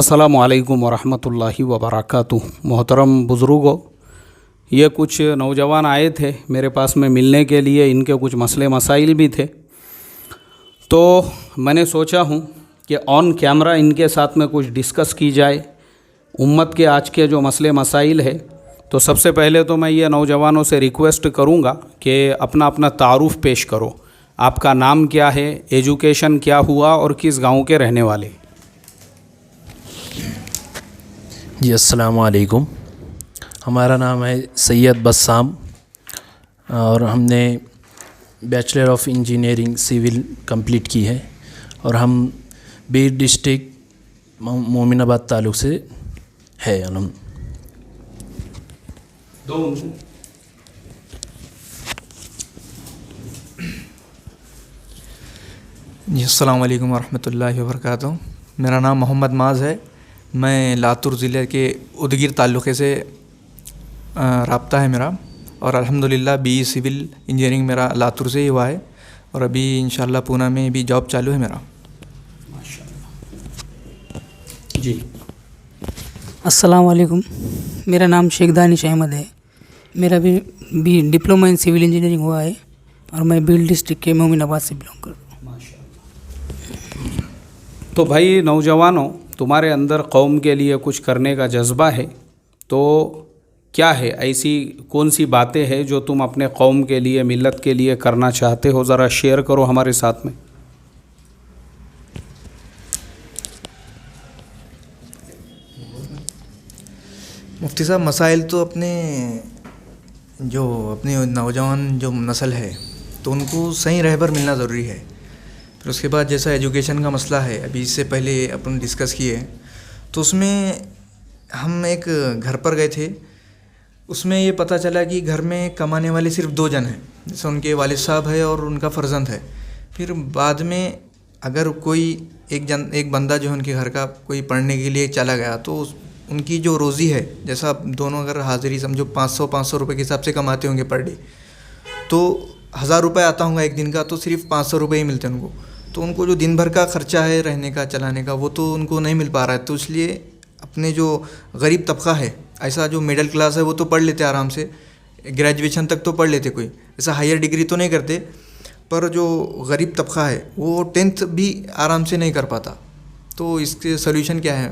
अस्सलामुअलैकुम वरहमतुल्लाहि वबरकातुहू। मोहतरम बुज़ुर्गों, ये कुछ नौजवान आए थे मेरे पास में मिलने के लिए। इनके कुछ मसले मसाइल भी थे, तो मैंने सोचा हूँ कि ऑन कैमरा इनके साथ में कुछ डिस्कस की जाए उम्मत के आज के जो मसले मसाइल है। तो सबसे पहले तो मैं ये नौजवानों से रिक्वेस्ट करूँगा कि अपना अपना तारुफ़ पेश करो। आपका नाम क्या है, एजुकेशन क्या हुआ और किस गांव के रहने वाले? जी अस्सलाम वालेकुम। हमारा नाम है सैयद बस्साम और हमने bachelor of engineering civil complete की है और हम बीर डिस्ट्रिक्ट मोमिनाबाद ताल्लुक़ से है। जी अस्सलाम वालेकुम वरहमतुल्लाहि वबरकातुहू। मेरा नाम मोहम्मद माज़ है। मैं लातूर ज़िले के उदगीर ताल्लुक़े से राब्ता है मेरा, और अल्हम्दुलिल्लाह BE सिविल इंजीनियरिंग मेरा लातूर से ही हुआ है और अभी इंशाअल्लाह पूना में भी जॉब चालू है मेरा। माशाअल्लाह जी। अस्सलाम वालेकुम। मेरा नाम शेख दानिश अहमद है। मेरा भी डिप्लोमा इन सिविल इंजीनियरिंग हुआ है और मैं बीड डिस्ट्रिक्ट के मोमिनाबाद से बिलोंग करता हूँ। माशाअल्लाह। तो भाई नौजवानों, तुम्हारे अंदर कौम के लिए कुछ करने का जज्बा है, तो क्या है ऐसी कौन सी बातें हैं जो तुम अपने कौम के लिए, मिल्लत के लिए करना चाहते हो? ज़रा शेयर करो हमारे साथ में। मुफ्ती साहब, मसाइल तो अपने नौजवान जो नस्ल है तो उनको सही रहबर मिलना ज़रूरी है। फिर उसके बाद जैसा एजुकेशन का मसला है, अभी इससे पहले अपन डिस्कस किए, तो उसमें हम एक घर पर गए थे। उसमें ये पता चला कि घर में कमाने वाले सिर्फ 2 जन हैं, जैसे उनके वालिद साहब है और उनका फ़र्जंद है। फिर बाद में अगर कोई एक बंदा जो है उनके घर का कोई पढ़ने के लिए चला गया तो उनकी जो रोज़ी है, जैसा दोनों अगर हाज़िरी समझो 500 रुपये के हिसाब से कमाते होंगे पर डे, तो 1000 रुपये आता होगा एक दिन का, तो सिर्फ 500 रुपये ही मिलते हैं उनको। तो उनको जो दिन भर का ख़र्चा है रहने का, चलाने का, वो तो उनको नहीं मिल पा रहा है। तो इसलिए अपने जो गरीब तबका है, ऐसा जो मिडिल क्लास है वो तो पढ़ लेते आराम से, ग्रेजुएशन तक तो पढ़ लेते, कोई ऐसा हायर डिग्री तो नहीं करते, पर जो गरीब तबका है वो 10th भी आराम से नहीं कर पाता। तो इसके सल्यूशन क्या है,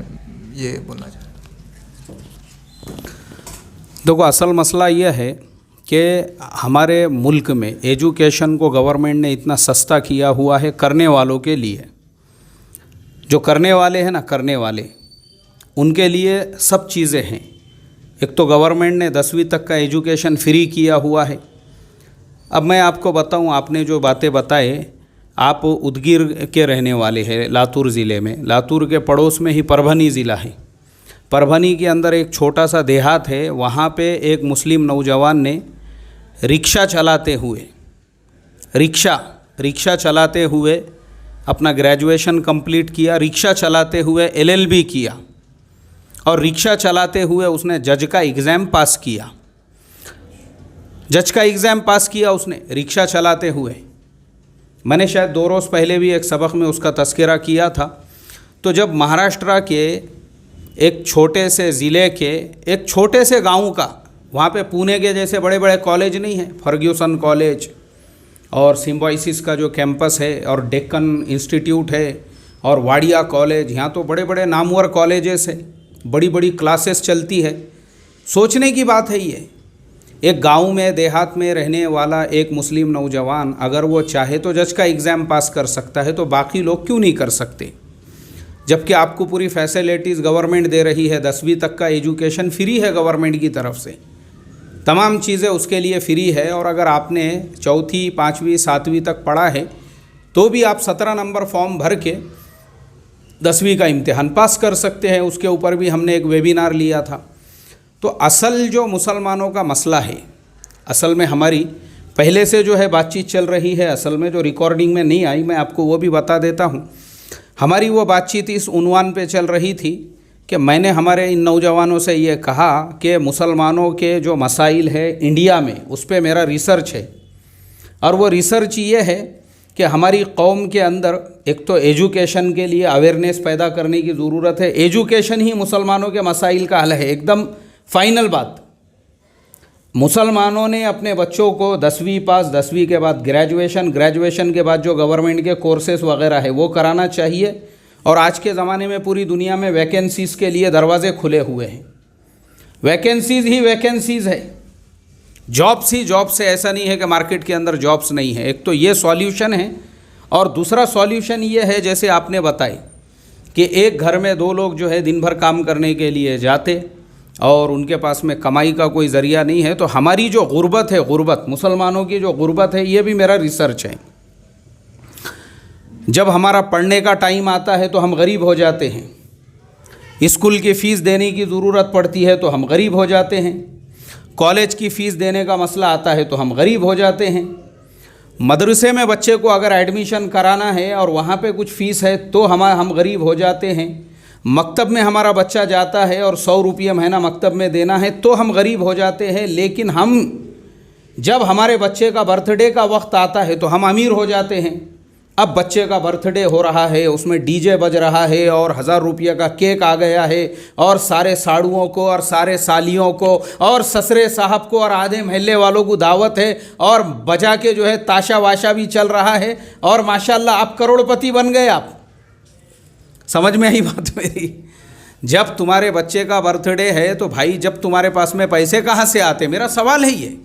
ये बोलना चाहता हूँ। देखो, असल मसला यह है कि हमारे मुल्क में एजुकेशन को गवर्नमेंट ने इतना सस्ता किया हुआ है करने वालों के लिए। जो करने वाले हैं ना, करने वाले, उनके लिए सब चीज़ें हैं। एक तो गवर्नमेंट ने 10वीं तक का एजुकेशन फ्री किया हुआ है। अब मैं आपको बताऊं, आपने जो बातें बताए, आप उदगीर के रहने वाले हैं, लातूर ज़िले में। लातूर के पड़ोस में ही परभनी ज़िला है। परभनी के अंदर एक छोटा सा देहात है, वहाँ पे एक मुस्लिम नौजवान ने रिक्शा चलाते हुए अपना ग्रेजुएशन कंप्लीट किया, रिक्शा चलाते हुए LLB किया और रिक्शा चलाते हुए उसने जज का एग्ज़ाम पास किया। उसने रिक्शा चलाते हुए। मैंने शायद 2 रोज़ पहले भी एक सबक में उसका तज़किरा किया था। तो जब महाराष्ट्र के एक छोटे से ज़िले के एक छोटे से गांव का, वहाँ पे पुणे के जैसे बड़े बड़े कॉलेज नहीं हैं, फर्ग्यूसन कॉलेज और सिम्बायोसिस का जो कैंपस है और डेक्कन इंस्टीट्यूट है और वाडिया कॉलेज, यहाँ तो बड़े बड़े नामवर कॉलेजेस हैं, बड़ी बड़ी क्लासेस चलती है। सोचने की बात है ये, एक गांव में, देहात में रहने वाला एक मुस्लिम नौजवान अगर वो चाहे तो जज का एग्ज़ाम पास कर सकता है, तो बाकी लोग क्यों नहीं कर सकते? जबकि आपको पूरी फैसिलिटीज़ गवर्नमेंट दे रही है। 10वीं तक का एजुकेशन फ्री है गवर्नमेंट की तरफ से, तमाम चीज़ें उसके लिए फ्री है। और अगर आपने 4वीं 5वीं 7वीं तक पढ़ा है तो भी आप 17 नंबर फॉर्म भर के 10वीं का इम्तिहान पास कर सकते हैं। उसके ऊपर भी हमने एक वेबिनार लिया था। तो असल जो मुसलमानों का मसला है, असल में हमारी पहले से जो है बातचीत चल रही है, असल में जो रिकॉर्डिंग में नहीं आई, मैं आपको वो भी बता देता हूँ। हमारी वो बातचीत इस उन्वान पे चल रही थी कि मैंने हमारे इन नौजवानों से ये कहा कि मुसलमानों के जो मसाइल है इंडिया में, उस पर मेरा रिसर्च है। और वो रिसर्च ये है कि हमारी कौम के अंदर एक तो एजुकेशन के लिए अवेयरनेस पैदा करने की ज़रूरत है। एजुकेशन ही मुसलमानों के मसाइल का हल है, एकदम फाइनल बात। मुसलमानों ने अपने बच्चों को 10वीं पास, 10वीं के बाद ग्रेजुएशन, ग्रेजुएशन के बाद जो गवर्नमेंट के कोर्सेस वगैरह है वो कराना चाहिए। और आज के ज़माने में पूरी दुनिया में वैकेंसीज़ के लिए दरवाज़े खुले हुए हैं, वैकेंसीज़ ही वैकेंसीज़ है, जॉब्स ही जॉब्स है। ऐसा नहीं है कि मार्केट के अंदर जॉब्स नहीं है। एक तो ये सॉल्यूशन है, और दूसरा सॉल्यूशन ये है जैसे आपने बताई कि एक घर में 2 लोग जो है दिन भर काम करने के लिए जाते और उनके पास में कमाई का कोई ज़रिया नहीं है। तो हमारी जो गुर्बत है, गुर्बत मुसलमानों की जो गुर्बत है, ये भी मेरा रिसर्च है। जब हमारा पढ़ने का टाइम आता है तो हम गरीब हो जाते हैं। स्कूल की फ़ीस देने की ज़रूरत पड़ती है तो हम गरीब हो जाते हैं। कॉलेज की फ़ीस देने का मसला आता है तो हम गरीब हो जाते हैं। मदरसे में बच्चे को अगर एडमिशन कराना है और वहाँ पे कुछ फ़ीस है तो हम गरीब हो जाते हैं। मकतब में हमारा बच्चा जाता है और 100 रुपये महीना मकतब में देना है तो हम गरीब हो जाते हैं। लेकिन हम जब हमारे बच्चे का बर्थडे का वक्त आता है तो हम अमीर हो जाते हैं। अब बच्चे का बर्थडे हो रहा है, उसमें डीजे बज रहा है और 1000 रुपये का केक आ गया है और सारे साड़ुओं को और सारे सालियों को और ससरे साहब को और आधे महल्ले वालों को दावत है और बजा के जो है ताशा वाशा भी चल रहा है और माशाल्लाह आप करोड़पति बन गए। आप समझ में आई बात मेरी? जब तुम्हारे बच्चे का बर्थडे है तो भाई जब तुम्हारे पास में पैसे कहाँ से आते? मेरा सवाल है ये।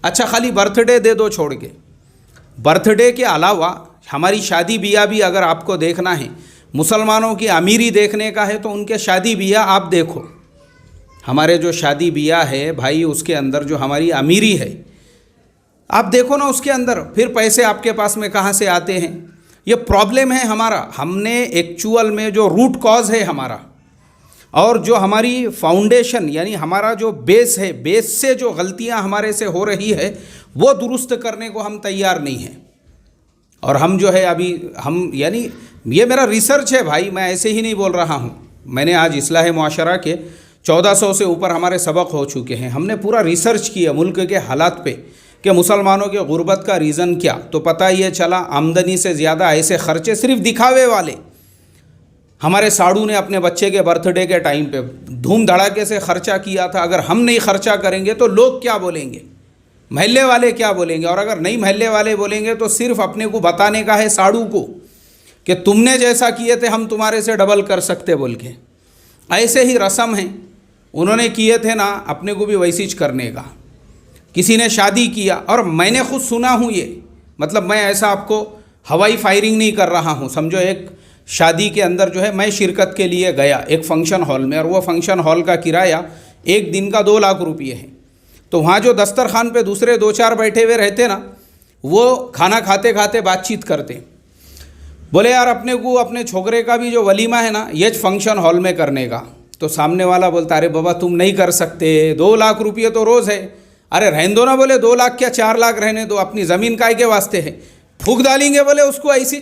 अच्छा खाली बर्थडे दे दो छोड़ के, बर्थडे के अलावा हमारी शादी बियाह भी अगर आपको देखना है, मुसलमानों की अमीरी देखने का है तो उनके शादी बियाह आप देखो। हमारे जो शादी बियाह है भाई उसके अंदर जो हमारी अमीरी है आप देखो ना, उसके अंदर फिर पैसे आपके पास में कहाँ से आते हैं? ये प्रॉब्लम है हमारा। हमने एक्चुअल में जो रूट कॉज है हमारा और जो हमारी फाउंडेशन यानी हमारा जो बेस है, बेस से जो गलतियां हमारे से हो रही है वो दुरुस्त करने को हम तैयार नहीं हैं। और हम जो है अभी हम यानी ये मेरा रिसर्च है भाई, मैं ऐसे ही नहीं बोल रहा हूँ। मैंने आज इस्लाह मुआशरा के 1400 से ऊपर हमारे सबक हो चुके हैं। हमने पूरा रिसर्च किया मुल्क के हालात पे कि मुसलमानों के गुर्बत का रीज़न क्या। तो पता ये चला आमदनी से ज़्यादा ऐसे खर्चे सिर्फ दिखावे वाले। हमारे साड़ू ने अपने बच्चे के बर्थडे के टाइम पे धूम धड़ाके से ख़र्चा किया था। अगर हम नहीं ख़र्चा करेंगे तो लोग क्या बोलेंगे, महल्ले वाले क्या बोलेंगे? और अगर नहीं महल्ले वाले बोलेंगे तो सिर्फ अपने को बताने का है साड़ू को कि तुमने जैसा किए थे हम तुम्हारे से डबल कर सकते बोल के। ऐसे ही रस्म हैं, उन्होंने किए थे ना अपने को भी वैसी करने का। किसी ने शादी किया और मैंने खुद सुना हूँ ये, मतलब मैं ऐसा आपको हवाई फायरिंग नहीं कर रहा हूँ। समझो एक शादी के अंदर जो है मैं शिरकत के लिए गया एक फ़ंक्शन हॉल में और वो फंक्शन हॉल का किराया एक दिन का 2 लाख रुपये है। तो वहाँ जो दस्तरखान पे दूसरे 2-4 बैठे हुए रहते ना, वो खाना खाते खाते बातचीत करते, बोले यार अपने को अपने छोकरे का भी जो वलीमा है ना ये फंक्शन हॉल में करने का। तो सामने वाला बोलता अरे बाबा तुम नहीं कर सकते, 2 लाख रुपये तो रोज़ है। अरे रहने दो ना, बोले 2 लाख क्या 4 लाख रहने दो, अपनी ज़मीन काय के वास्ते है, फूक डालेंगे बोले उसको ऐसी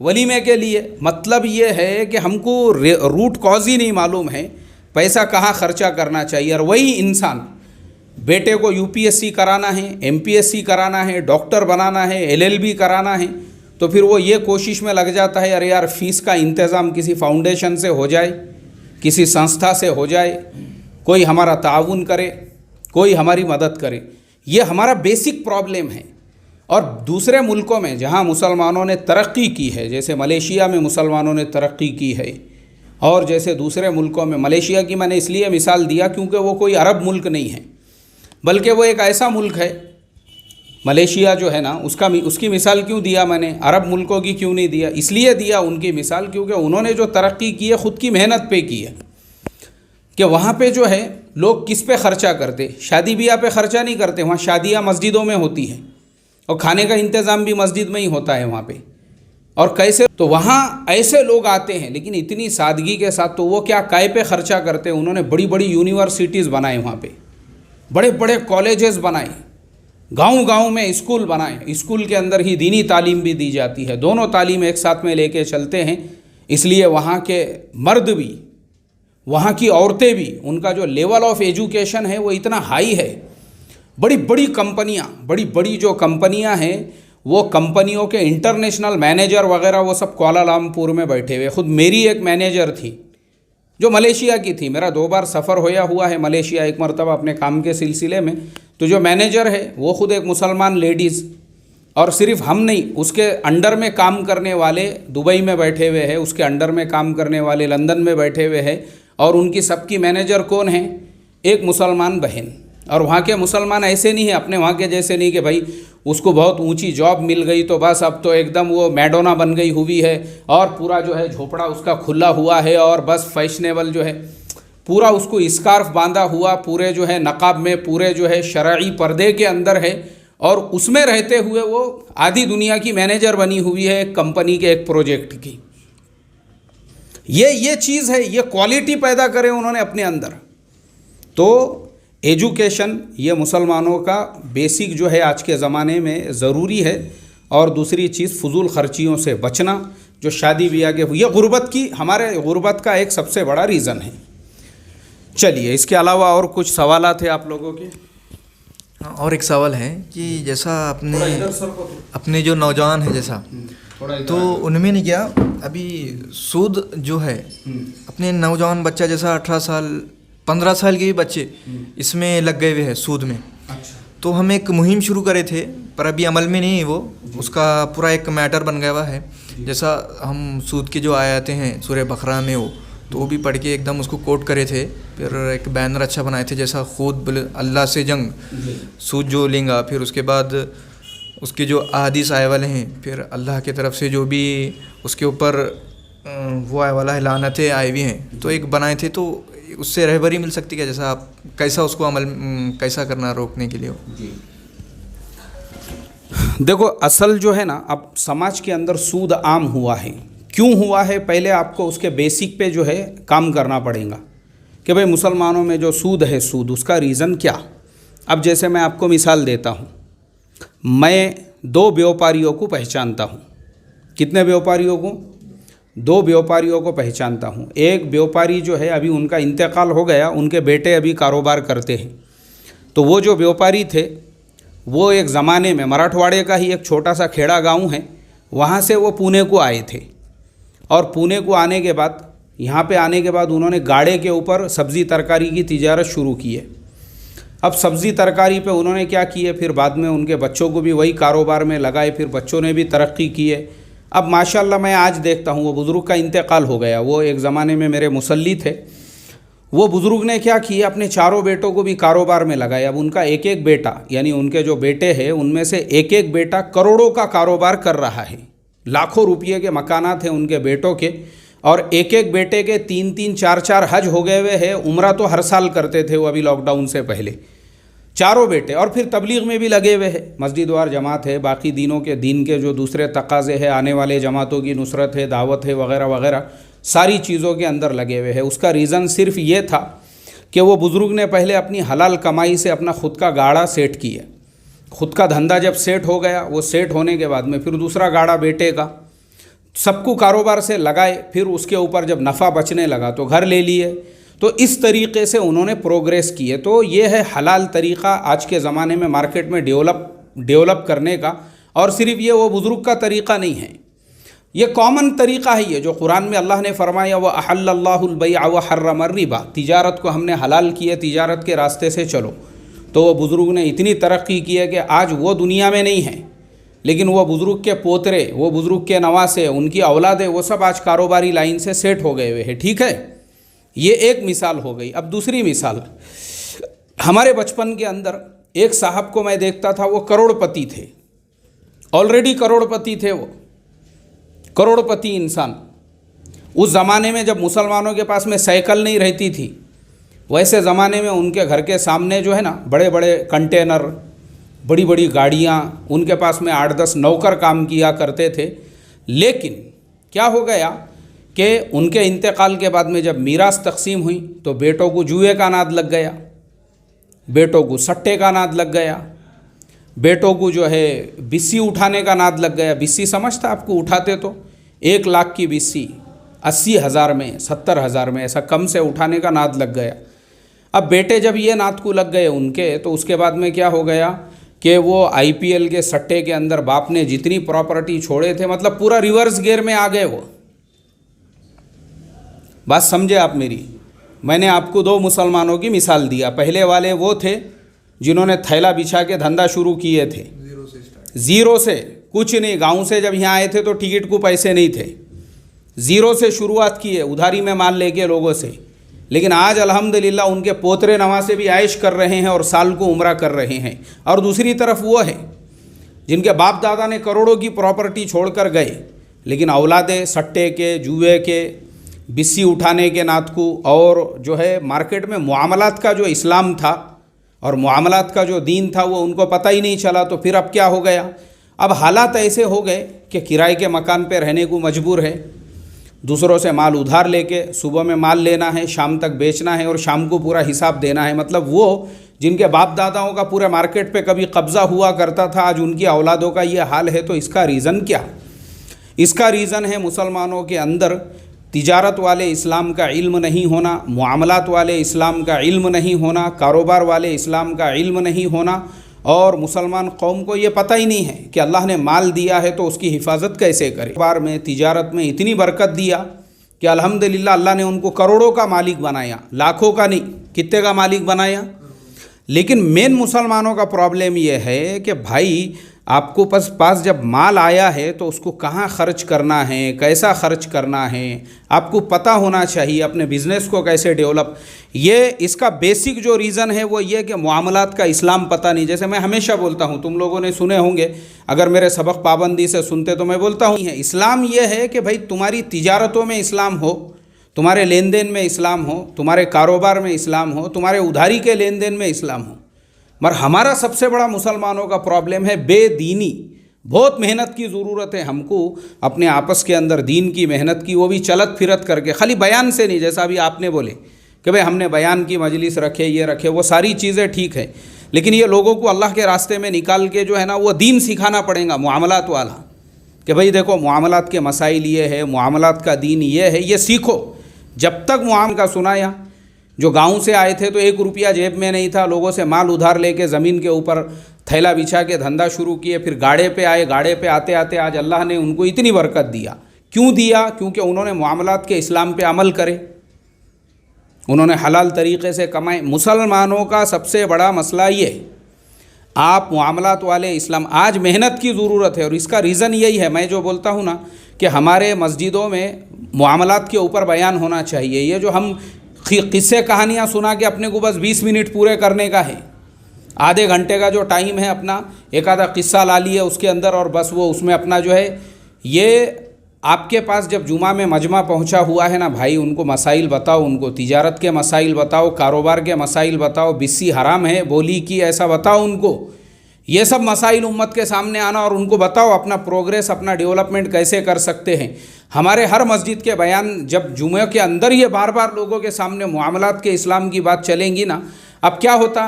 वलीमे के लिए। मतलब ये है कि हमको रूट कॉज ही नहीं मालूम है पैसा कहाँ खर्चा करना चाहिए। और वही इंसान बेटे को यूपीएससी कराना है, एमपीएससी कराना है, डॉक्टर बनाना है, एलएलबी कराना है, तो फिर वो ये कोशिश में लग जाता है अरे यार फ़ीस का इंतज़ाम किसी फाउंडेशन से हो जाए, किसी संस्था से हो जाए, कोई हमारा ताउन करे, कोई हमारी मदद करे। ये हमारा बेसिक प्रॉब्लम है। और दूसरे मुल्कों में जहाँ मुसलमानों ने तरक्की की है, जैसे मलेशिया में मुसलमानों ने तरक्की की है, और जैसे दूसरे मुल्कों में, मलेशिया की मैंने इसलिए मिसाल दिया क्योंकि वो कोई अरब मुल्क नहीं है, बल्कि वो एक ऐसा मुल्क है, मलेशिया जो है ना उसकी मिसाल क्यों दिया मैंने, अरब मुल्कों की क्यों नहीं दिया? इसलिए दिया उनकी मिसाल क्योंकि उन्होंने जो तरक्की की है ख़ुद की मेहनत पे की है। कि वहाँ पे जो है लोग किस पे ख़र्चा करते, शादी ब्याह पे ख़र्चा नहीं करते। वहाँ शादियाँ मस्जिदों में होती हैं और खाने का इंतज़ाम भी मस्जिद में ही होता है वहाँ पे। और कैसे, तो वहाँ ऐसे लोग आते हैं लेकिन इतनी सादगी के साथ, तो वो क्या काय पे ख़र्चा करते हैं? उन्होंने बड़ी बड़ी यूनिवर्सिटीज़ बनाए, वहाँ पे बड़े बड़े कॉलेजेस बनाए, गांव-गांव में स्कूल बनाए, स्कूल के अंदर ही दीनी तालीम भी दी जाती है, दोनों तालीम एक साथ में लेके चलते हैं। इसलिए वहाँ के मर्द भी, वहाँ की औरतें भी, उनका जो लेवल ऑफ एजुकेशन है वो इतना हाई है। बड़ी बड़ी कंपनियाँ, बड़ी बड़ी जो कंपनियाँ हैं वो कंपनियों के इंटरनेशनल मैनेजर वगैरह वो सब कुआलालंपुर में बैठे हुए। ख़ुद मेरी एक मैनेजर थी जो मलेशिया की थी, मेरा 2 बार सफ़र होया हुआ है मलेशिया, एक मरतबा अपने काम के सिलसिले में। तो जो मैनेजर है वो ख़ुद एक मुसलमान लेडीज़, और सिर्फ हम नहीं, उसके अंडर में काम करने वाले दुबई में बैठे हुए हैं, उसके अंडर में काम करने वाले लंदन में बैठे हुए हैं, और उनकी सबकी मैनेजर कौन है? एक मुसलमान बहन। और वहाँ के मुसलमान ऐसे नहीं है, अपने वहाँ के जैसे नहीं कि भाई उसको बहुत ऊंची जॉब मिल गई तो बस अब तो एकदम वो मैडोना बन गई हुई है और पूरा जो है झोपड़ा उसका खुला हुआ है और बस फैशनेबल जो है पूरा उसको स्कार्फ बांधा हुआ, पूरे जो है नकाब में, पूरे जो है शरई पर्दे के अंदर है, और उसमें रहते हुए वो आधी दुनिया की मैनेजर बनी हुई है एक कंपनी के एक प्रोजेक्ट की। ये चीज़ है, ये क्वालिटी पैदा करे उन्होंने अपने अंदर। तो एजुकेशन ये मुसलमानों का बेसिक जो है आज के ज़माने में ज़रूरी है। और दूसरी चीज़ फजूल खर्चियों से बचना, जो शादी ब्याह के, ये गुर्बत की, हमारे गुर्बत का एक सबसे बड़ा रीज़न है। चलिए, इसके अलावा और कुछ सवालात थे आप लोगों के? और एक सवाल है कि जैसा अपने जो नौजवान हैं जैसा, तो उनमें नहीं क्या अभी सूद जो है, अपने नौजवान बच्चा जैसा 18 साल 15 साल के भी बच्चे इसमें लग गए हुए हैं सूद में। अच्छा। तो हम एक मुहिम शुरू करे थे पर अभी अमल में नहीं है वो, उसका पूरा एक मैटर बन गया हुआ है। जैसा हम सूद के जो आयाते हैं सूरह बकरा में वो, तो वो भी पढ़ के एकदम उसको कोट करे थे, फिर एक बैनर अच्छा बनाए थे, जैसा खुद अल्लाह से जंग, सूद जो लेंगा, फिर उसके बाद उसके जो अहादीस आए वाले हैं, फिर अल्लाह की तरफ से जो भी उसके ऊपर वो आए वाला है, लानतें आई हुई हैं, तो एक बनाए थे। तो उससे रहबरी मिल सकती है, जैसा आप कैसा उसको अमल कैसा करना रोकने के लिए हो? जी देखो, असल जो है ना, अब समाज के अंदर सूद आम हुआ है। क्यों हुआ है, पहले आपको उसके बेसिक पे जो है काम करना पड़ेगा कि भाई मुसलमानों में जो सूद है, सूद उसका रीज़न क्या। अब जैसे मैं आपको मिसाल देता हूँ, मैं 2 व्यापारियों को पहचानता हूँ। कितने व्यापारियों को? 2 व्यापारियों को पहचानता हूँ। एक व्यापारी जो है अभी उनका इंतकाल हो गया, उनके बेटे अभी कारोबार करते हैं। तो वो जो व्यापारी थे वो एक ज़माने में मराठवाड़े का ही एक छोटा सा खेड़ा गांव है, वहाँ से वो पुणे को आए थे। और पुणे को आने के बाद, यहाँ पे आने के बाद उन्होंने गाड़े के ऊपर सब्ज़ी तरकारी की तिजारत शुरू की है। अब सब्ज़ी तरकारी पे उन्होंने क्या किए, फिर बाद में उनके बच्चों को भी वही कारोबार में लगाए, फिर बच्चों ने भी तरक्की की है। अब माशाल्लाह मैं आज देखता हूँ, वो बुज़ुर्ग का इंतकाल हो गया, वो एक ज़माने में मेरे मुसल्ली थे। वो बुज़ुर्ग ने क्या किया, अपने 4 बेटों को भी कारोबार में लगाया। अब उनका एक एक बेटा, यानी उनके जो बेटे हैं उनमें से एक एक बेटा करोड़ों का कारोबार कर रहा है। लाखों रुपये के मकानात हैं उनके बेटों के, और एक एक बेटे के 3-3 4-4 हज हो गए हुए हैं। उम्रा तो हर साल करते थे वो, अभी लॉकडाउन से पहले, 4 बेटे। और फिर तबलीग में भी लगे हुए हैं, मस्जिद वार जमात है, बाकी दीन के जो दूसरे तकाज़े हैं, आने वाले जमातों की नुसरत है, दावत है, वगैरह वगैरह सारी चीज़ों के अंदर लगे हुए हैं। उसका रीज़न सिर्फ ये था कि वो बुज़ुर्ग ने पहले अपनी हलाल कमाई से अपना ख़ुद का गाड़ा सेट किया। ख़ुद का धंधा जब सेट हो गया, वो सेट होने के बाद में फिर दूसरा गाड़ा बेटे का, सबको कारोबार से लगाए। फिर उसके ऊपर जब नफ़ा बचने लगा तो घर ले लिए। तो इस तरीक़े से उन्होंने प्रोग्रेस किए। तो ये है हलाल तरीक़ा आज के ज़माने में मार्केट में डेवलप करने का। और सिर्फ ये वो बुज़ुर्ग का तरीक़ा नहीं है, ये कॉमन तरीक़ा है। ये जो कुरान में अल्लाह ने फरमाया, व अहल्लल्लाहुल बैअ व हर्रमर रिबा, तिजारत को हमने हलाल किया, तिजारत के रास्ते से चलो। तो वो बुज़ुर्ग ने इतनी तरक्की की है कि आज वो दुनिया में नहीं है, लेकिन वो बुज़ुर्ग के पोतरे, वो बुज़ुर्ग के नवासे, उनकी औलादे, वो सब आज कारोबारी लाइन से सेट हो गए हुए हैं। ठीक है, ये एक मिसाल हो गई। अब दूसरी मिसाल, हमारे बचपन के अंदर एक साहब को मैं देखता था, वो करोड़पति थे, ऑलरेडी करोड़पति थे, वो करोड़पति इंसान। उस ज़माने में जब मुसलमानों के पास में साइकिल नहीं रहती थी, वैसे ज़माने में उनके घर के सामने जो है ना, बड़े बड़े कंटेनर, बड़ी बड़ी गाड़ियाँ, उनके पास में 8-10 नौकर काम किया करते थे। लेकिन क्या हो गया कि उनके इंतकाल के बाद में जब मीरास तकसीम हुई तो बेटों को जुए का नाद लग गया, बेटों को सट्टे का नाद लग गया, बेटों को जो है बिस्सी उठाने का नाद लग गया। बिस्सी समझता आपको? उठाते तो 1 लाख की बिस्सी 80,000 में, 70,000 में, ऐसा कम से उठाने का नाद लग गया। अब बेटे जब ये नाद को लग गए उनके, तो उसके बाद में क्या हो गया कि वो आईपीएल के सट्टे के अंदर बाप ने जितनी प्रॉपर्टी छोड़े थे, मतलब पूरा रिवर्स गियर में आ गए वो। बात समझे आप मेरी। मैंने आपको 2 मुसलमानों की मिसाल दिया। पहले वाले वो थे जिन्होंने थैला बिछा के धंधा शुरू किए थे, ज़ीरो से, कुछ नहीं। गांव से जब यहाँ आए थे तो टिकट को पैसे नहीं थे, ज़ीरो से शुरुआत की है, उधारी में माल लेके लोगों से। लेकिन आज अल्हम्दुलिल्लाह उनके पोतरे नवासे भी आयश कर रहे हैं और साल को उम्रा कर रहे हैं। और दूसरी तरफ वो है जिनके बाप दादा ने करोड़ों की प्रॉपर्टी छोड़कर गए, लेकिन औलादे सट्टे के, जुए के, बिस्सी उठाने के नातकू, और जो है मार्केट में मुआमलात का जो इस्लाम था और मुआमलात का जो दीन था वो उनको पता ही नहीं चला। तो फिर अब क्या हो गया, अब हालात ऐसे हो गए कि किराए के मकान पे रहने को मजबूर है, दूसरों से माल उधार लेके सुबह में माल लेना है, शाम तक बेचना है और शाम को पूरा हिसाब देना है। मतलब वो जिनके बाप दादाओं का पूरे मार्केट पे कभी कब्ज़ा हुआ करता था, आज उनकी औलादों का ये हाल है। तो इसका रीज़न क्या? इसका रीज़न है मुसलमानों के अंदर तिजारत वाले इस्लाम का इल्म नहीं होना, मुआमलात वाले इस्लाम का इल्म नहीं होना, कारोबार वाले इस्लाम का इल्म नहीं होना, और मुसलमान कौम को ये पता ही नहीं है कि अल्लाह ने माल दिया है तो उसकी हिफाजत कैसे करे। कारोबार में, तिजारत में इतनी बरकत दिया कि अल्हम्दुलिल्लाह अल्लाह ने उनको करोड़ों का मालिक बनाया, लाखों का नहीं, कितने का मालिक बनाया। लेकिन मेन मुसलमानों का प्रॉब्लम ये है कि भाई आपको पास जब माल आया है तो उसको कहाँ ख़र्च करना है, कैसा ख़र्च करना है, आपको पता होना चाहिए। अपने बिज़नेस को कैसे डेवलप, ये इसका बेसिक जो रीज़न है वो ये कि मुआमलात का इस्लाम पता नहीं। जैसे मैं हमेशा बोलता हूँ, तुम लोगों ने सुने होंगे, अगर मेरे सबक पाबंदी से सुनते तो मैं बोलता हूँ है इस्लाम ये है कि भाई तुम्हारी तिजारतों में इस्लाम हो, तुम्हारे लेन देन में इस्लाम हो, तुम्हारे कारोबार में इस्लाम हो, तुम्हारे उधारी के लेन देन में इस्लाम हो। मगर हमारा सबसे बड़ा मुसलमानों का प्रॉब्लम है बेदीनी। बहुत मेहनत की ज़रूरत है हमको अपने आपस के अंदर, दीन की मेहनत की, वो भी चलत फिरत करके, खाली बयान से नहीं। जैसा अभी आपने बोले कि भाई हमने बयान की मजलिस रखे, ये रखे, वो सारी चीज़ें ठीक है, लेकिन ये लोगों को अल्लाह के रास्ते में निकाल के जो है ना वो दीन सिखाना पड़ेगा, मुआमलात वाला, कि भाई देखो मुआमलात के मसाइल ये है, मुआमलात का दीन ये है, ये सीखो। जब तक मुआम का सुनाया, जो गांव से आए थे तो 1 रुपया जेब में नहीं था, लोगों से माल उधार लेके ज़मीन के ऊपर थैला बिछा के धंधा शुरू किए, फिर गाड़े पे आए, गाड़े पे आते आते आज अल्लाह ने उनको इतनी बरकत दिया। क्यों दिया? क्योंकि उन्होंने मुआमलात के इस्लाम पे अमल करे, उन्होंने हलाल तरीक़े से कमाए। मुसलमानों का सबसे बड़ा मसला ये, आप मुआमलात वाले इस्लाम, आज मेहनत की ज़रूरत है और इसका रीज़न यही है। मैं जो बोलता हूँ ना कि हमारे मस्जिदों में मुआमलात के ऊपर बयान होना चाहिए। ये जो हम किस्से कहानियाँ सुना के अपने को बस 20 मिनट पूरे करने का है, आधे घंटे का जो टाइम है अपना, एक आधा किस्सा ला लिए उसके अंदर और बस वो उसमें अपना जो है, ये आपके पास जब जुमा में मजमा पहुंचा हुआ है ना भाई, उनको मसाइल बताओ, उनको तिजारत के मसाइल बताओ, कारोबार के मसाइल बताओ, बिस्सी हराम है, बोली की ऐसा बताओ उनको। ये सब मसाइल उम्मत के सामने आना और उनको बताओ अपना प्रोग्रेस, अपना डेवलपमेंट कैसे कर सकते हैं। हमारे हर मस्जिद के बयान जब जुमे के अंदर ये बार बार लोगों के सामने मुआमलात के इस्लाम की बात चलेंगी ना, अब क्या होता,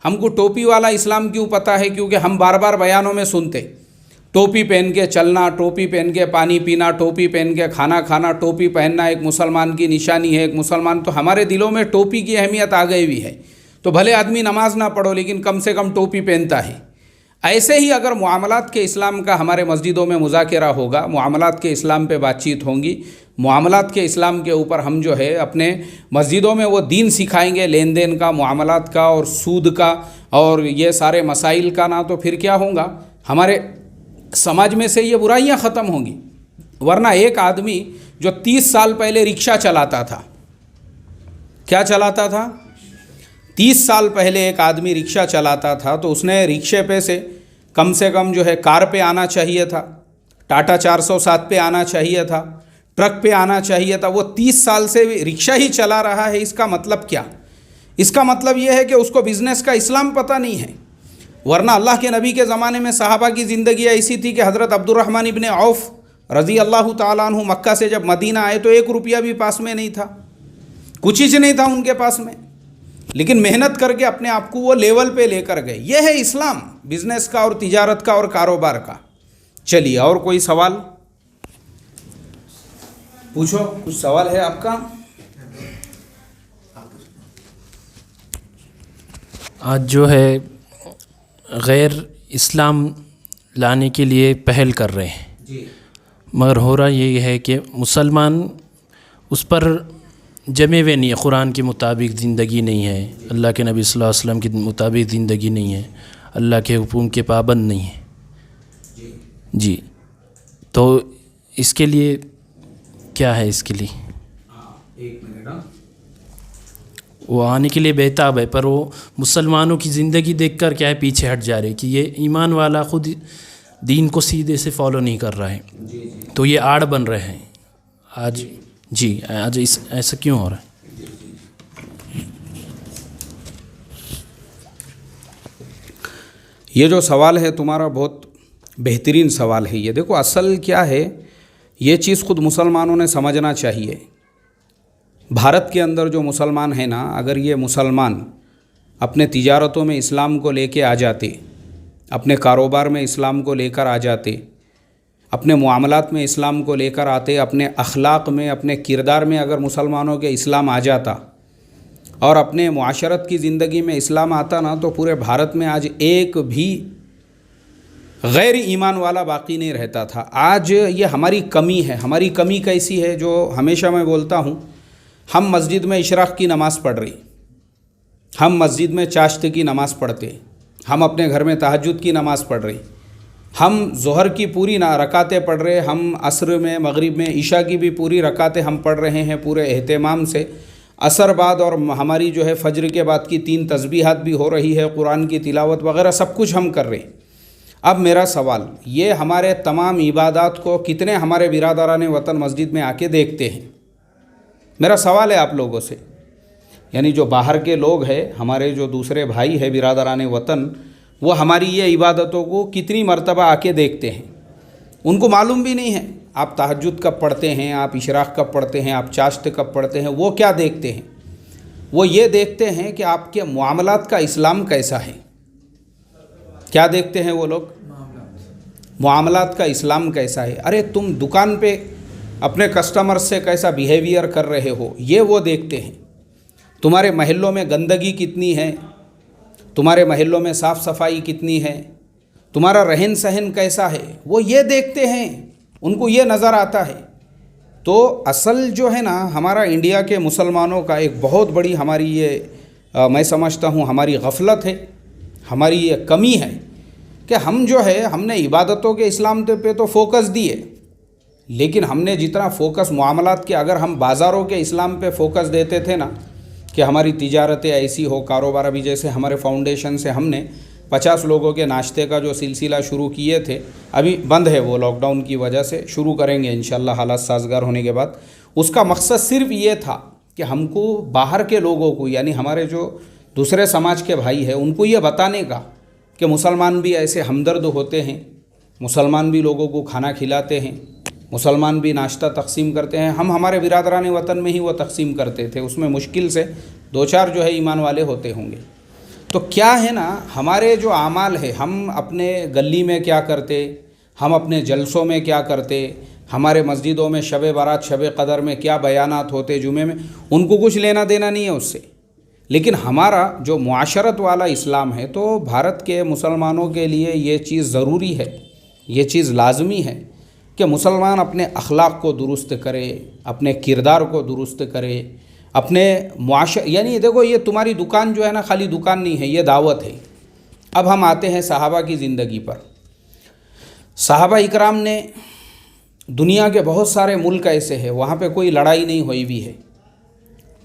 हमको टोपी वाला इस्लाम क्यों पता है? क्योंकि हम बार बार बयानों में सुनते, टोपी पहन के चलना, टोपी पहन के पानी पीना, टोपी पहन के खाना खाना, टोपी पहनना एक मुसलमान की निशानी है, एक मुसलमान। तो हमारे दिलों में टोपी की अहमियत आ गई हुई है। तो भले आदमी नमाज ना पढ़ो लेकिन कम से कम टोपी पहनता है। ऐसे ही अगर मुआमलात के इस्लाम का हमारे मस्जिदों में मुज़ाकिरा होगा, मुआमलात के इस्लाम पे बातचीत होंगी, मुआमलात के इस्लाम के ऊपर हम जो है अपने मस्जिदों में वो दीन सिखाएंगे, लेन देन का, मुआमलात का और सूद का और ये सारे मसाइल का ना, तो फिर क्या होगा, हमारे समाज में से ये बुराइयां ख़त्म होंगी। वरना एक आदमी जो 30 साल पहले रिक्शा चलाता था, क्या चलाता था? 30 साल पहले एक आदमी रिक्शा चलाता था तो उसने रिक्शे पे से कम जो है कार पे आना चाहिए था, टाटा 407 पे आना चाहिए था, ट्रक पे आना चाहिए था। वो 30 साल से रिक्शा ही चला रहा है। इसका मतलब क्या? इसका मतलब ये है कि उसको बिज़नेस का इस्लाम पता नहीं है। वरना अल्लाह के नबी के ज़माने में सहाबा की ज़िंदगी ऐसी थी कि हज़रत अब्दुर्रहमान इब्ने औफ रज़ी अल्लाह ताला अन्हु मक्का से जब मदीना आए तो 1 रुपया भी पास में नहीं था, कुछ ही नहीं था उनके पास में, लेकिन मेहनत करके अपने आप को वो लेवल पे लेकर गए। ये है इस्लाम, बिज़नेस का और तिजारत का और कारोबार का। चलिए, और कोई सवाल पूछो, कुछ सवाल है आपका? आज जो है गैर इस्लाम लाने के लिए पहल कर रहे हैं, मगर हो रहा ये है कि मुसलमान उस पर जमे हुए नहीं है। कुरान के मुताबिक ज़िंदगी नहीं है, अल्लाह के नबी सल्लल्लाहु अलैहि वसल्लम के मुताबिक ज़िंदगी नहीं है, अल्लाह के हुक्म के पाबंद नहीं है जी। तो इसके लिए क्या है? इसके लिए एक मिनट, वो आने के लिए बेताब है, पर वो मुसलमानों की ज़िंदगी देखकर क्या है पीछे हट जा रहे कि ये ईमान वाला खुद दीन को सीधे से फॉलो नहीं कर रहा है, तो ये आड़ बन रहे हैं आज जी। आज ऐसा क्यों हो रहा है? ये जो सवाल है तुम्हारा बहुत बेहतरीन सवाल है। ये देखो असल क्या है, ये चीज़ खुद मुसलमानों ने समझना चाहिए। भारत के अंदर जो मुसलमान है ना, अगर ये मुसलमान अपने तिजारतों में इस्लाम को लेके आ जाते, अपने कारोबार में इस्लाम को लेकर आ जाते, अपने मुआमलात में इस्लाम को लेकर आते, अपने अखलाक में, अपने किरदार में अगर मुसलमानों के इस्लाम आ जाता और अपने मुआशरत की ज़िंदगी में इस्लाम आता ना, तो पूरे भारत में आज एक भी गैर ईमान वाला बाकी नहीं रहता था। आज ये हमारी कमी है। हमारी कमी कैसी है? जो हमेशा मैं बोलता हूँ, हम मस्जिद में इशराक़ की नमाज़ पढ़ रही, हम मस्जिद में चाश्त की नमाज़ पढ़ते, हम अपने घर में तहज्जुद की नमाज़ पढ़ रही, हम ज़ोहर की पूरी रकातें पढ़ रहे, हम असर में, मगरिब में, ईशा की भी पूरी रकातें हम पढ़ रहे हैं पूरे एहतमाम से। असर बाद और हमारी जो है फ़ज्र के बाद की 3 तस्बीहात भी हो रही है, कुरान की तिलावत वगैरह सब कुछ हम कर रहे हैं। अब मेरा सवाल, ये हमारे तमाम इबादत को कितने हमारे बिरादरान वतन मस्जिद में आके देखते हैं? मेरा सवाल है आप लोगों से, यानी जो बाहर के लोग हैं, हमारे जो दूसरे भाई हैं बिरादरान वतन, वो हमारी ये इबादतों को कितनी मर्तबा आके देखते हैं? उनको मालूम भी नहीं है आप तहज्जुद कब पढ़ते हैं, आप इशराक़ कब पढ़ते हैं, आप चाश्त कब पढ़ते हैं। वो क्या देखते हैं? वो ये देखते हैं कि आपके मुआमलात का इस्लाम कैसा है। क्या देखते हैं वो लोग? मुआमलात का इस्लाम कैसा है। अरे तुम दुकान पे अपने कस्टमर से कैसा बिहेवियर कर रहे हो, ये वो देखते हैं। तुम्हारे महल्लों में गंदगी कितनी है, तुम्हारे महल्लों में साफ़ सफाई कितनी है, तुम्हारा रहन सहन कैसा है, वो ये देखते हैं। उनको ये नज़र आता है। तो असल जो है ना, हमारा इंडिया के मुसलमानों का एक बहुत बड़ी हमारी ये मैं समझता हूँ हमारी गफलत है, हमारी ये कमी है कि हम जो है, हमने इबादतों के इस्लाम पे तो फोकस दिए, लेकिन हमने जितना फोकस मुआमलात के, अगर हम बाज़ारों के इस्लाम पे फोकस देते थे ना कि हमारी तिजारतें ऐसी हो, कारोबार, अभी जैसे हमारे फाउंडेशन से हमने 50 लोगों के नाश्ते का जो सिलसिला शुरू किए थे, अभी बंद है वो लॉकडाउन की वजह से, शुरू करेंगे इंशाल्लाह हालात साजगार होने के बाद। उसका मकसद सिर्फ ये था कि हमको बाहर के लोगों को, यानी हमारे जो दूसरे समाज के भाई हैं, उनको ये बताने का कि मुसलमान भी ऐसे हमदर्द होते हैं, मुसलमान भी लोगों को खाना खिलाते हैं, मुसलमान भी नाश्ता तकसीम करते हैं। हम हमारे बिरादरान वतन में ही वो तकसीम करते थे, उसमें मुश्किल से 2-4 जो है ईमान वाले होते होंगे। तो क्या है ना, हमारे जो आमाल है, हम अपने गली में क्या करते, हम अपने जलसों में क्या करते, हमारे मस्जिदों में शब बारात, शब कदर में क्या बयानात होते, जुमे में, उनको कुछ लेना देना नहीं है उससे। लेकिन हमारा जो मुआशरत वाला इस्लाम है, तो भारत के मुसलमानों के लिए ये चीज़ ज़रूरी है, ये चीज़ लाजमी है कि मुसलमान अपने अखलाक को दुरुस्त करे, अपने किरदार को दुरुस्त करे, अपने यानी देखो, ये तुम्हारी दुकान जो है ना, खाली दुकान नहीं है, ये दावत है। अब हम आते हैं सहाबा की ज़िंदगी पर। सहाबा इकराम ने, दुनिया के बहुत सारे मुल्क ऐसे हैं वहाँ पे कोई लड़ाई नहीं हुई हुई है,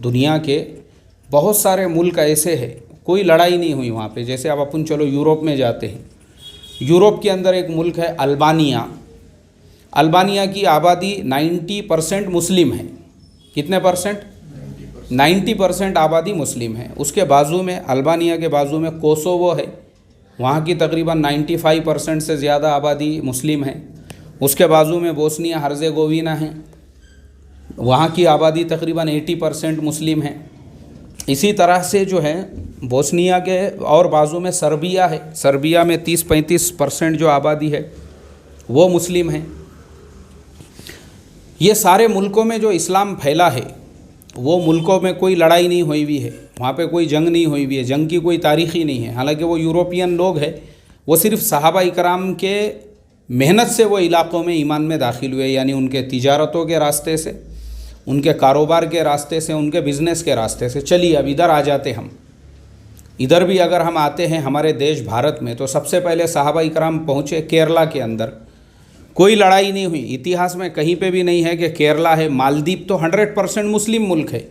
दुनिया के बहुत सारे मुल्क ऐसे हैं कोई लड़ाई नहीं हुई वहाँ पे। जैसे अब अपन चलो यूरोप में जाते हैं, यूरोप के अंदर एक मुल्क है अल्बानिया। अल्बानिया की आबादी 90% मुस्लिम है। कितने परसेंट? 90% आबादी मुस्लिम है। उसके बाजू में, अल्बानिया के बाजू में कोसोवो है, वहाँ की तकरीबन 95% से ज़्यादा आबादी मुस्लिम है। उसके बाजू में बोस्निया हर्जेगोविना है, वहाँ की आबादी तकरीबन 80% मुस्लिम है। इसी तरह से जो है बोस्निया के और बाजू में सर्बिया है, सर्बिया में 30-35% जो आबादी है वो मुस्लिम है। ये सारे मुल्कों में जो इस्लाम फैला है, वो मुल्कों में कोई लड़ाई नहीं हुई हुई है, वहाँ पे कोई जंग नहीं हुई हुई है, जंग की कोई तारीख़ ही नहीं है। हालांकि वो यूरोपियन लोग हैं, वो सिर्फ सहाबा इकराम के मेहनत से वो इलाक़ों में ईमान में दाखिल हुए, यानी उनके तिजारतों के रास्ते से, उनके कारोबार के रास्ते से, उनके बिज़नेस के रास्ते से। चलिए अब इधर आ जाते हम। इधर भी अगर हम आते हैं हमारे देश भारत में, तो सबसे पहले सहाबा इकराम पहुँचे केरला के अंदर। कोई लड़ाई नहीं हुई, इतिहास में कहीं पे भी नहीं है कि केरला है, मालदीव तो 100% मुस्लिम मुल्क है,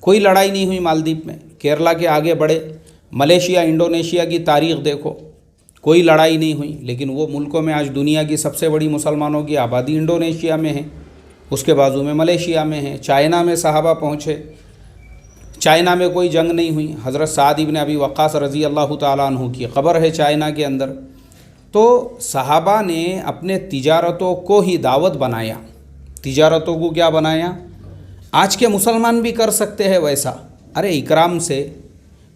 कोई लड़ाई नहीं हुई मालदीव में। केरला के आगे बढ़े, मलेशिया इंडोनेशिया की तारीख़ देखो, कोई लड़ाई नहीं हुई। लेकिन वो मुल्कों में आज दुनिया की सबसे बड़ी मुसलमानों की आबादी इंडोनेशिया में है, उसके बाजू में मलेशिया में है। चाइना में सहाबा पहुँचे, चाइना में कोई जंग नहीं हुई। हज़रत साद इब्न अबी वक़्क़ास रज़ी अल्लाह ताला अन्हु की क़ब्र है चाइना के अंदर। तो सहाबा ने अपने तिजारतों को ही दावत बनाया। तिजारतों को क्या बनाया? आज के मुसलमान भी कर सकते हैं वैसा। अरे इकराम से,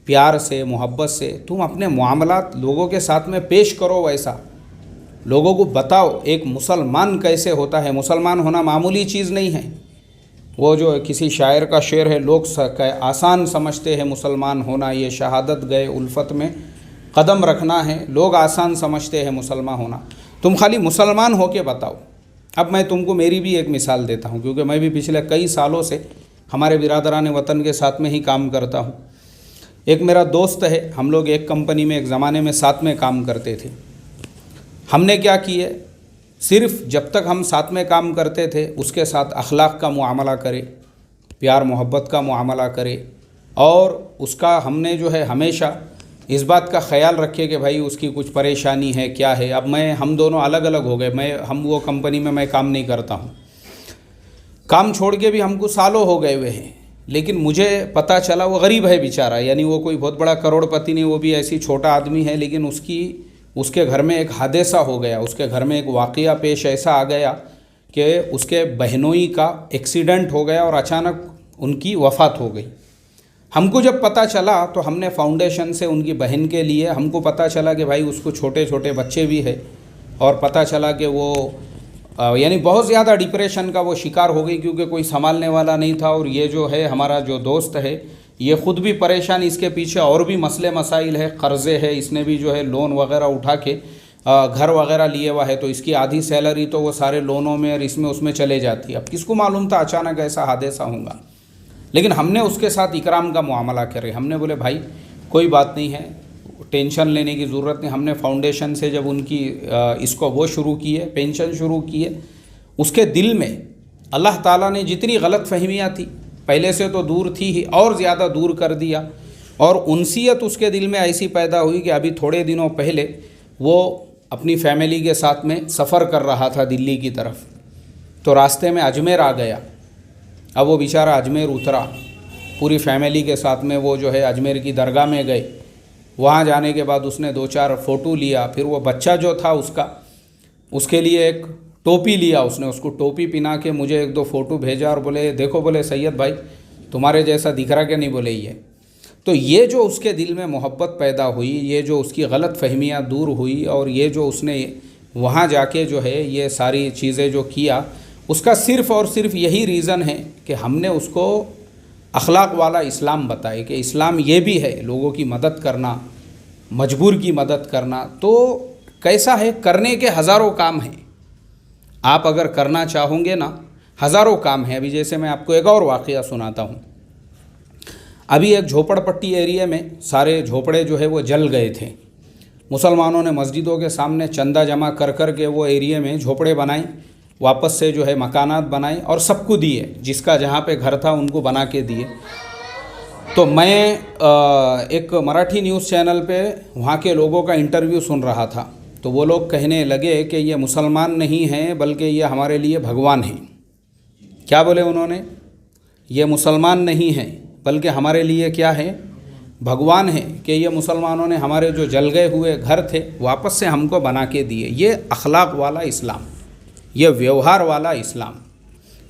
प्यार से, मोहब्बत से तुम अपने मामलात लोगों के साथ में पेश करो वैसा। लोगों को बताओ एक मुसलमान कैसे होता है। मुसलमान होना मामूली चीज़ नहीं है। वो जो किसी शायर का शेर है, लोग आसान समझते हैं मुसलमान होना, ये शहादत गए उल्फत में कदम रखना है, लोग आसान समझते हैं मुसलमान होना। तुम खाली मुसलमान हो के बताओ। अब मैं तुमको मेरी भी एक मिसाल देता हूँ, क्योंकि मैं भी पिछले कई सालों से हमारे बिरादरान वतन के साथ में ही काम करता हूँ। एक मेरा दोस्त है, हम लोग एक कंपनी में एक ज़माने में साथ में काम करते थे। हमने क्या किए, सिर्फ जब तक हम साथ में काम करते थे उसके साथ अखलाक का मुआमला करे, प्यार मोहब्बत का मुआमला करे, और उसका हमने जो है हमेशा इस बात का ख्याल रखे कि भाई उसकी कुछ परेशानी है क्या है। अब हम दोनों अलग अलग हो गए। हम वो कंपनी में मैं काम नहीं करता हूँ, काम छोड़ के भी हमको सालों हो गए हुए हैं। लेकिन मुझे पता चला वो गरीब है बेचारा, यानी वो कोई बहुत बड़ा करोड़पति नहीं, वो भी ऐसी छोटा आदमी है। लेकिन उसके घर में एक हादसा हो गया, उसके घर में एक वाक़या पेश ऐसा आ गया कि उसके बहनोई का एक्सीडेंट हो गया और अचानक उनकी वफ़ात हो गई। हमको जब पता चला तो हमने फाउंडेशन से उनकी बहन के लिए, हमको पता चला कि भाई उसको छोटे छोटे बच्चे भी है, और पता चला कि वो यानी बहुत ज़्यादा डिप्रेशन का वो शिकार हो गई, क्योंकि कोई संभालने वाला नहीं था। और ये जो है हमारा जो दोस्त है ये ख़ुद भी परेशान, इसके पीछे और भी मसले मसाइल है, क़र्ज़े है, इसने भी जो है लोन वगैरह उठा के घर वगैरह लिए हुआ है। तो इसकी आधी सैलरी तो वो सारे लोनों में और इसमें उसमें चले जाती है। अब किसको मालूम था अचानक ऐसा हादसा होगा। लेकिन हमने उसके साथ इकराम का मुआमला करे। हमने बोले भाई कोई बात नहीं है, टेंशन लेने की ज़रूरत नहीं। हमने फाउंडेशन से जब उनकी इसको वो शुरू किए, पेंशन शुरू किए, उसके दिल में अल्लाह ताला ने जितनी गलत फहमियाँ थी पहले से तो दूर थी ही, और ज़्यादा दूर कर दिया। और उनसियत उसके दिल में ऐसी पैदा हुई कि अभी थोड़े दिनों पहले वो अपनी फैमिली के साथ में सफ़र कर रहा था दिल्ली की तरफ, तो रास्ते में अजमेर आ गया। अब वो बेचारा अजमेर उतरा, पूरी फैमिली के साथ में वो जो है अजमेर की दरगाह में गए। वहाँ जाने के बाद उसने 2-4 फ़ोटो लिया। फिर वो बच्चा जो था उसके लिए एक टोपी लिया, उसने उसको टोपी पहना के मुझे 1-2 फ़ोटो भेजा और बोले देखो, बोले सैयद भाई तुम्हारे जैसा दिख रहा क्या नहीं, बोले ये। तो ये जो उसके दिल में मोहब्बत पैदा हुई, ये जो उसकी गलत फहमियाँ दूर हुई, और ये जो उसने वहाँ जाके जो है ये सारी चीज़ें जो किया, उसका सिर्फ़ और सिर्फ यही रीज़न है कि हमने उसको अखलाक वाला इस्लाम बताए कि इस्लाम ये भी है लोगों की मदद करना, मजबूर की मदद करना। तो कैसा है, करने के हज़ारों काम हैं। आप अगर करना चाहोगे ना, हज़ारों काम हैं। अभी जैसे मैं आपको एक और वाक़या सुनाता हूँ। अभी एक झोपड़पट्टी एरिया में सारे झोपड़े जो है वो जल गए थे। मुसलमानों ने मस्जिदों के सामने चंदा जमा कर कर के वो एरिया में झोपड़े बनाए, वापस से जो है मकानात बनाए और सबको दिए, जिसका जहाँ पे घर था उनको बना के दिए। तो मैं एक मराठी न्यूज़ चैनल पे वहाँ के लोगों का इंटरव्यू सुन रहा था। तो वो लोग कहने लगे कि ये मुसलमान नहीं हैं बल्कि ये हमारे लिए भगवान हैं। क्या बोले उन्होंने? ये मुसलमान नहीं हैं बल्कि हमारे लिए क्या है, भगवान है, कि ये मुसलमानों ने हमारे जो जल गए हुए घर थे वापस से हमको बना के दिए। ये अखलाक वाला इस्लाम, ये व्यवहार वाला इस्लाम,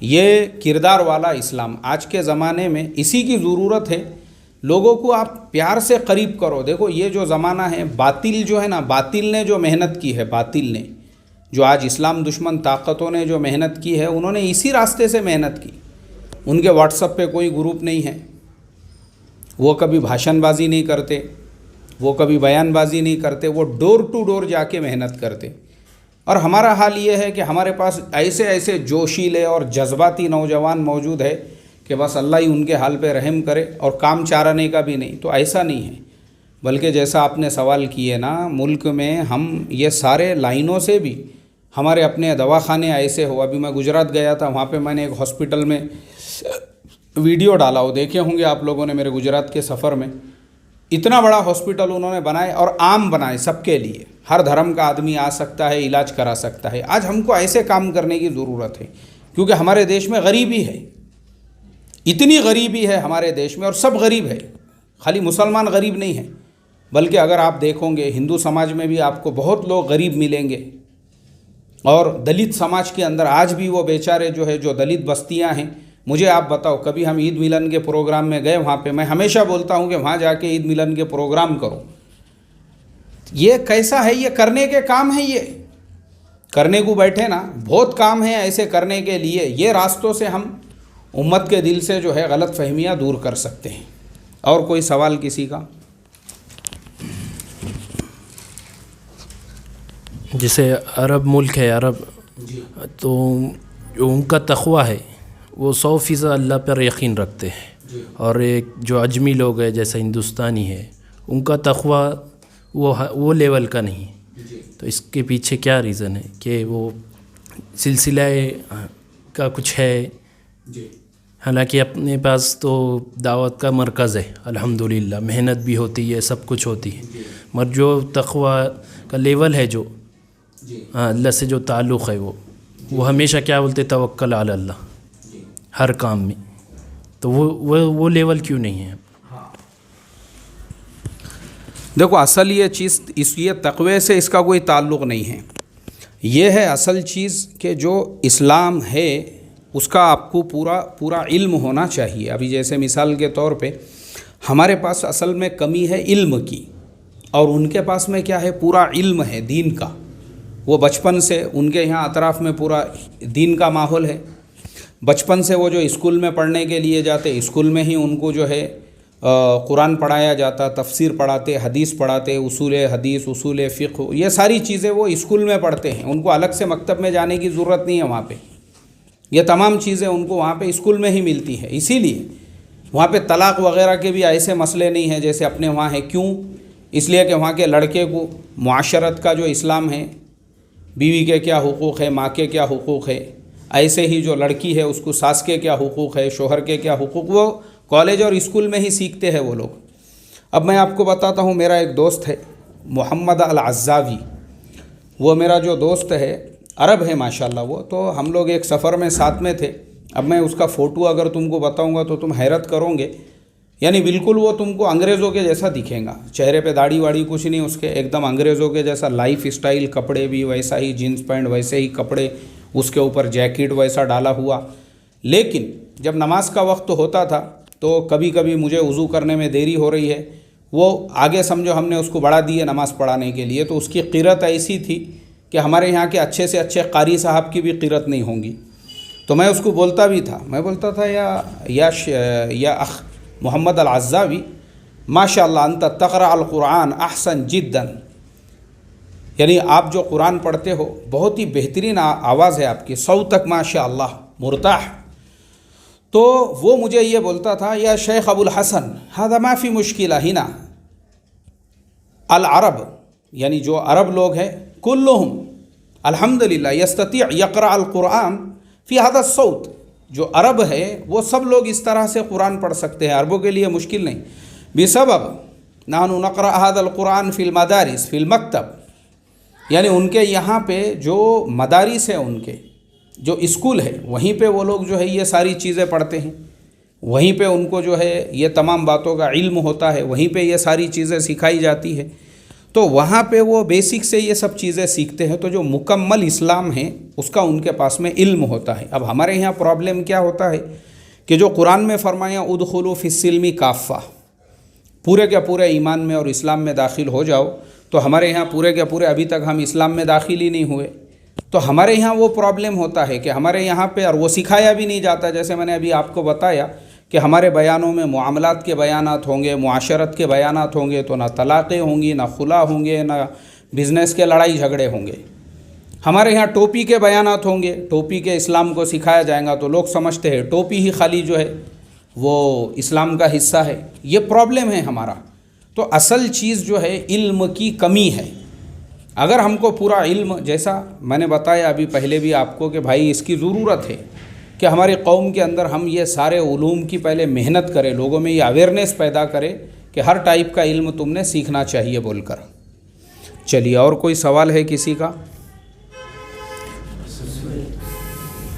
ये किरदार वाला इस्लाम। आज के ज़माने में इसी की ज़रूरत है। लोगों को आप प्यार से करीब करो। देखो ये जो ज़माना है, बातिल जो है ना, बातिल ने जो मेहनत की है, बातिल ने जो आज इस्लाम दुश्मन ताकतों ने जो मेहनत की है, उन्होंने इसी रास्ते से मेहनत की। उनके व्हाट्सएप पे कोई ग्रुप नहीं है, वो कभी भाषणबाजी नहीं करते, वो कभी बयानबाजी नहीं करते, वो डोर टू डोर जाके मेहनत करते। और हमारा हाल ये है कि हमारे पास ऐसे ऐसे जोशीले और जज्बाती नौजवान मौजूद है कि बस अल्लाह ही उनके हाल पे रहम करे, और काम चाराने का भी नहीं। तो ऐसा नहीं है, बल्कि जैसा आपने सवाल किए ना, मुल्क में हम ये सारे लाइनों से भी हमारे अपने दवाखाने ऐसे हो। अभी मैं गुजरात गया था, वहाँ पे मैंने एक हॉस्पिटल में वीडियो डाला हो, देखे होंगे आप लोगों ने मेरे गुजरात के सफ़र में। इतना बड़ा हॉस्पिटल उन्होंने बनाए और आम बनाए सबके लिए, हर धर्म का आदमी आ सकता है, इलाज करा सकता है। आज हमको ऐसे काम करने की ज़रूरत है, क्योंकि हमारे देश में गरीबी है, इतनी गरीबी है हमारे देश में, और सब गरीब है, खाली मुसलमान गरीब नहीं है, बल्कि अगर आप देखोगे हिंदू समाज में भी आपको बहुत लोग गरीब मिलेंगे। और दलित समाज के अंदर आज भी वो बेचारे जो है, जो दलित बस्तियां हैं, मुझे आप बताओ, कभी हम ईद मिलन के प्रोग्राम में गए वहाँ पे? मैं हमेशा बोलता हूँ कि वहाँ जाके ईद मिलन के प्रोग्राम करो। ये कैसा है? ये करने के काम है, ये करने को बैठे ना, बहुत काम है ऐसे करने के लिए। ये रास्तों से हम उम्मत के दिल से जो है गलत फहमियाँ दूर कर सकते हैं। और कोई सवाल किसी का? जैसे अरब मुल्क है, अरब, तो जो उनका तक़वा है वो 100% अल्लाह पर यकीन रखते हैं, और एक जो अजमी लोग हैं जैसे हिंदुस्तानी है, उनका तक़वा वो लेवल का नहीं। तो इसके पीछे क्या रीज़न है कि वो सिलसिला का कुछ है? हालांकि अपने पास तो दावत का मरकज़ है, अल्हम्दुलिल्लाह, मेहनत भी होती है, सब कुछ होती है, मगर जो तक़वा का लेवल है, जो अल्लाह से जो ताल्लुक़ है, वो हमेशा क्या बोलते, तवक्कल अला अल्लाह हर काम में। तो वो लेवल क्यों नहीं है? देखो, असल ये चीज़ ये तक़वे से इसका कोई ताल्लुक़ नहीं है। ये है असल चीज़ कि जो इस्लाम है उसका आपको पूरा इल्म होना चाहिए। अभी जैसे मिसाल के तौर पे हमारे पास असल में कमी है इल्म की, और उनके पास में क्या है, पूरा इल्म है दीन का। वो बचपन से उनके यहाँ अतराफ़ में पूरा दीन का माहौल है। बचपन से वो जो स्कूल में पढ़ने के लिए जाते, स्कूल में ही उनको जो है कुरान पढ़ाया जाता, तफसीर पढ़ाते, हदीस पढ़ाते, उसूल हदीस, उसूल फ़िक़्ह, ये सारी चीज़ें वो स्कूल में पढ़ते हैं। उनको अलग से मकतब में जाने की ज़रूरत नहीं है वहाँ पे। ये तमाम चीज़ें उनको वहाँ पे स्कूल में ही मिलती है। इसीलिए वहाँ पे तलाक़ वग़ैरह के भी ऐसे मसले नहीं हैं जैसे अपने वहाँ है। क्यों? इसलिए कि वहाँ के लड़के को मुआशरत का जो इस्लाम है, बीवी के क्या हुकूक़ है, माँ के क्या हुकूक़ है, ऐसे ही जो लड़की है उसको सास के क्या हुकूक़ है, शोहर के क्या हुकूक़, वो कॉलेज और स्कूल में ही सीखते हैं वो लोग। अब मैं आपको बताता हूँ, मेरा एक दोस्त है मोहम्मद अल अज़्ज़ावी, वो मेरा जो दोस्त है अरब है माशाल्लाह वो। तो हम लोग एक सफ़र में साथ में थे। अब मैं उसका फ़ोटो अगर तुमको बताऊँगा तो तुम हैरत करोगे, यानी बिल्कुल वो तुमको अंग्रेज़ों के जैसा दिखेगा। चेहरे पे दाढ़ी वाड़ी कुछ नहीं उसके, एकदम अंग्रेज़ों के जैसा लाइफ स्टाइल, कपड़े भी वैसा ही, जीन्स पैंट वैसे ही कपड़े, उसके ऊपर जैकेट वैसा डाला हुआ। लेकिन जब नमाज का वक्त होता था तो कभी कभी मुझे वज़ू करने में देरी हो रही है, वो आगे समझो हमने उसको बढ़ा दिए नमाज़ पढ़ाने के लिए। तो उसकी क़िरत ऐसी थी कि हमारे यहाँ के अच्छे से अच्छे कारी साहब की भी क़िरत नहीं होंगी। तो मैं उसको बोलता भी था, मैं बोलता था या अख मोहम्मद अल अज़्ज़ावी, माशाअल्लाह अंत तक़रा अल कुरान अहसन जिद्दन, यानी आप जो कुरान पढ़ते हो बहुत ही बेहतरीन आवाज़ है आपकी, सौ तक माशाअल्लाह मुर्ताह। तो वो मुझे ये बोलता था, या शेख अबुल हसन हादा माफ़ी मुश्किल हिना अल अरब, यानी जो अरब लोग हैं कुल्लुहुम अल्हम्दुलिल्लाह यस्तती यक़रा अल कुरान फ़ी हादा सौत। जो अरब है वो सब लोग इस तरह से कुरान पढ़ सकते हैं, अरबों के लिए मुश्किल नहीं। बिसबब नानु नक़रा हादल कुरान फ़िल मदारिस फ़िल मकतब, यानी उनके यहाँ पे जो मदारिस है, उनके जो स्कूल है, वहीं पे वो लोग जो है ये सारी चीज़ें पढ़ते हैं, वहीं पे उनको जो है ये तमाम बातों का इल्म होता है, वहीं पे ये सारी चीज़ें सिखाई जाती है। तो वहाँ पे वो बेसिक से ये सब चीज़ें सीखते हैं। तो जो मुकम्मल इस्लाम है उसका उनके पास में इल्म होता है। अब हमारे यहाँ प्रॉब्लम क्या होता है कि जो कुरान में फरमाया उदखुलू फिस्सिल्मी काफ़ा, पूरे के पूरे ईमान में और इस्लाम में दाखिल हो जाओ, तो हमारे यहाँ पूरे के पूरे अभी तक हम इस्लाम में दाखिल ही नहीं हुए। तो हमारे यहाँ वो प्रॉब्लम होता है कि हमारे यहाँ पे, और वो सिखाया भी नहीं जाता। जैसे मैंने अभी आपको बताया कि हमारे बयानों में मुआमलात के बयानात होंगे, मुआशरत के बयानात होंगे, तो ना तलाक़ें होंगी, ना खुला होंगे, ना बिज़नेस के लड़ाई झगड़े होंगे। हमारे यहाँ टोपी के बयानात होंगे, टोपी के इस्लाम को सिखाया जाएगा, तो लोग समझते हैं टोपी ही खाली जो है वो इस्लाम का हिस्सा है। ये प्रॉब्लम है हमारा। तो असल चीज़ जो है इल्म की कमी है। अगर हमको पूरा इल्म, जैसा मैंने बताया अभी पहले भी आपको कि भाई इसकी ज़रूरत है कि हमारी कौम के अंदर हम ये सारे उलूम की पहले मेहनत करें, लोगों में ये अवेयरनेस पैदा करें कि हर टाइप का इल्म तुमने सीखना चाहिए बोलकर। चलिए, और कोई सवाल है किसी का?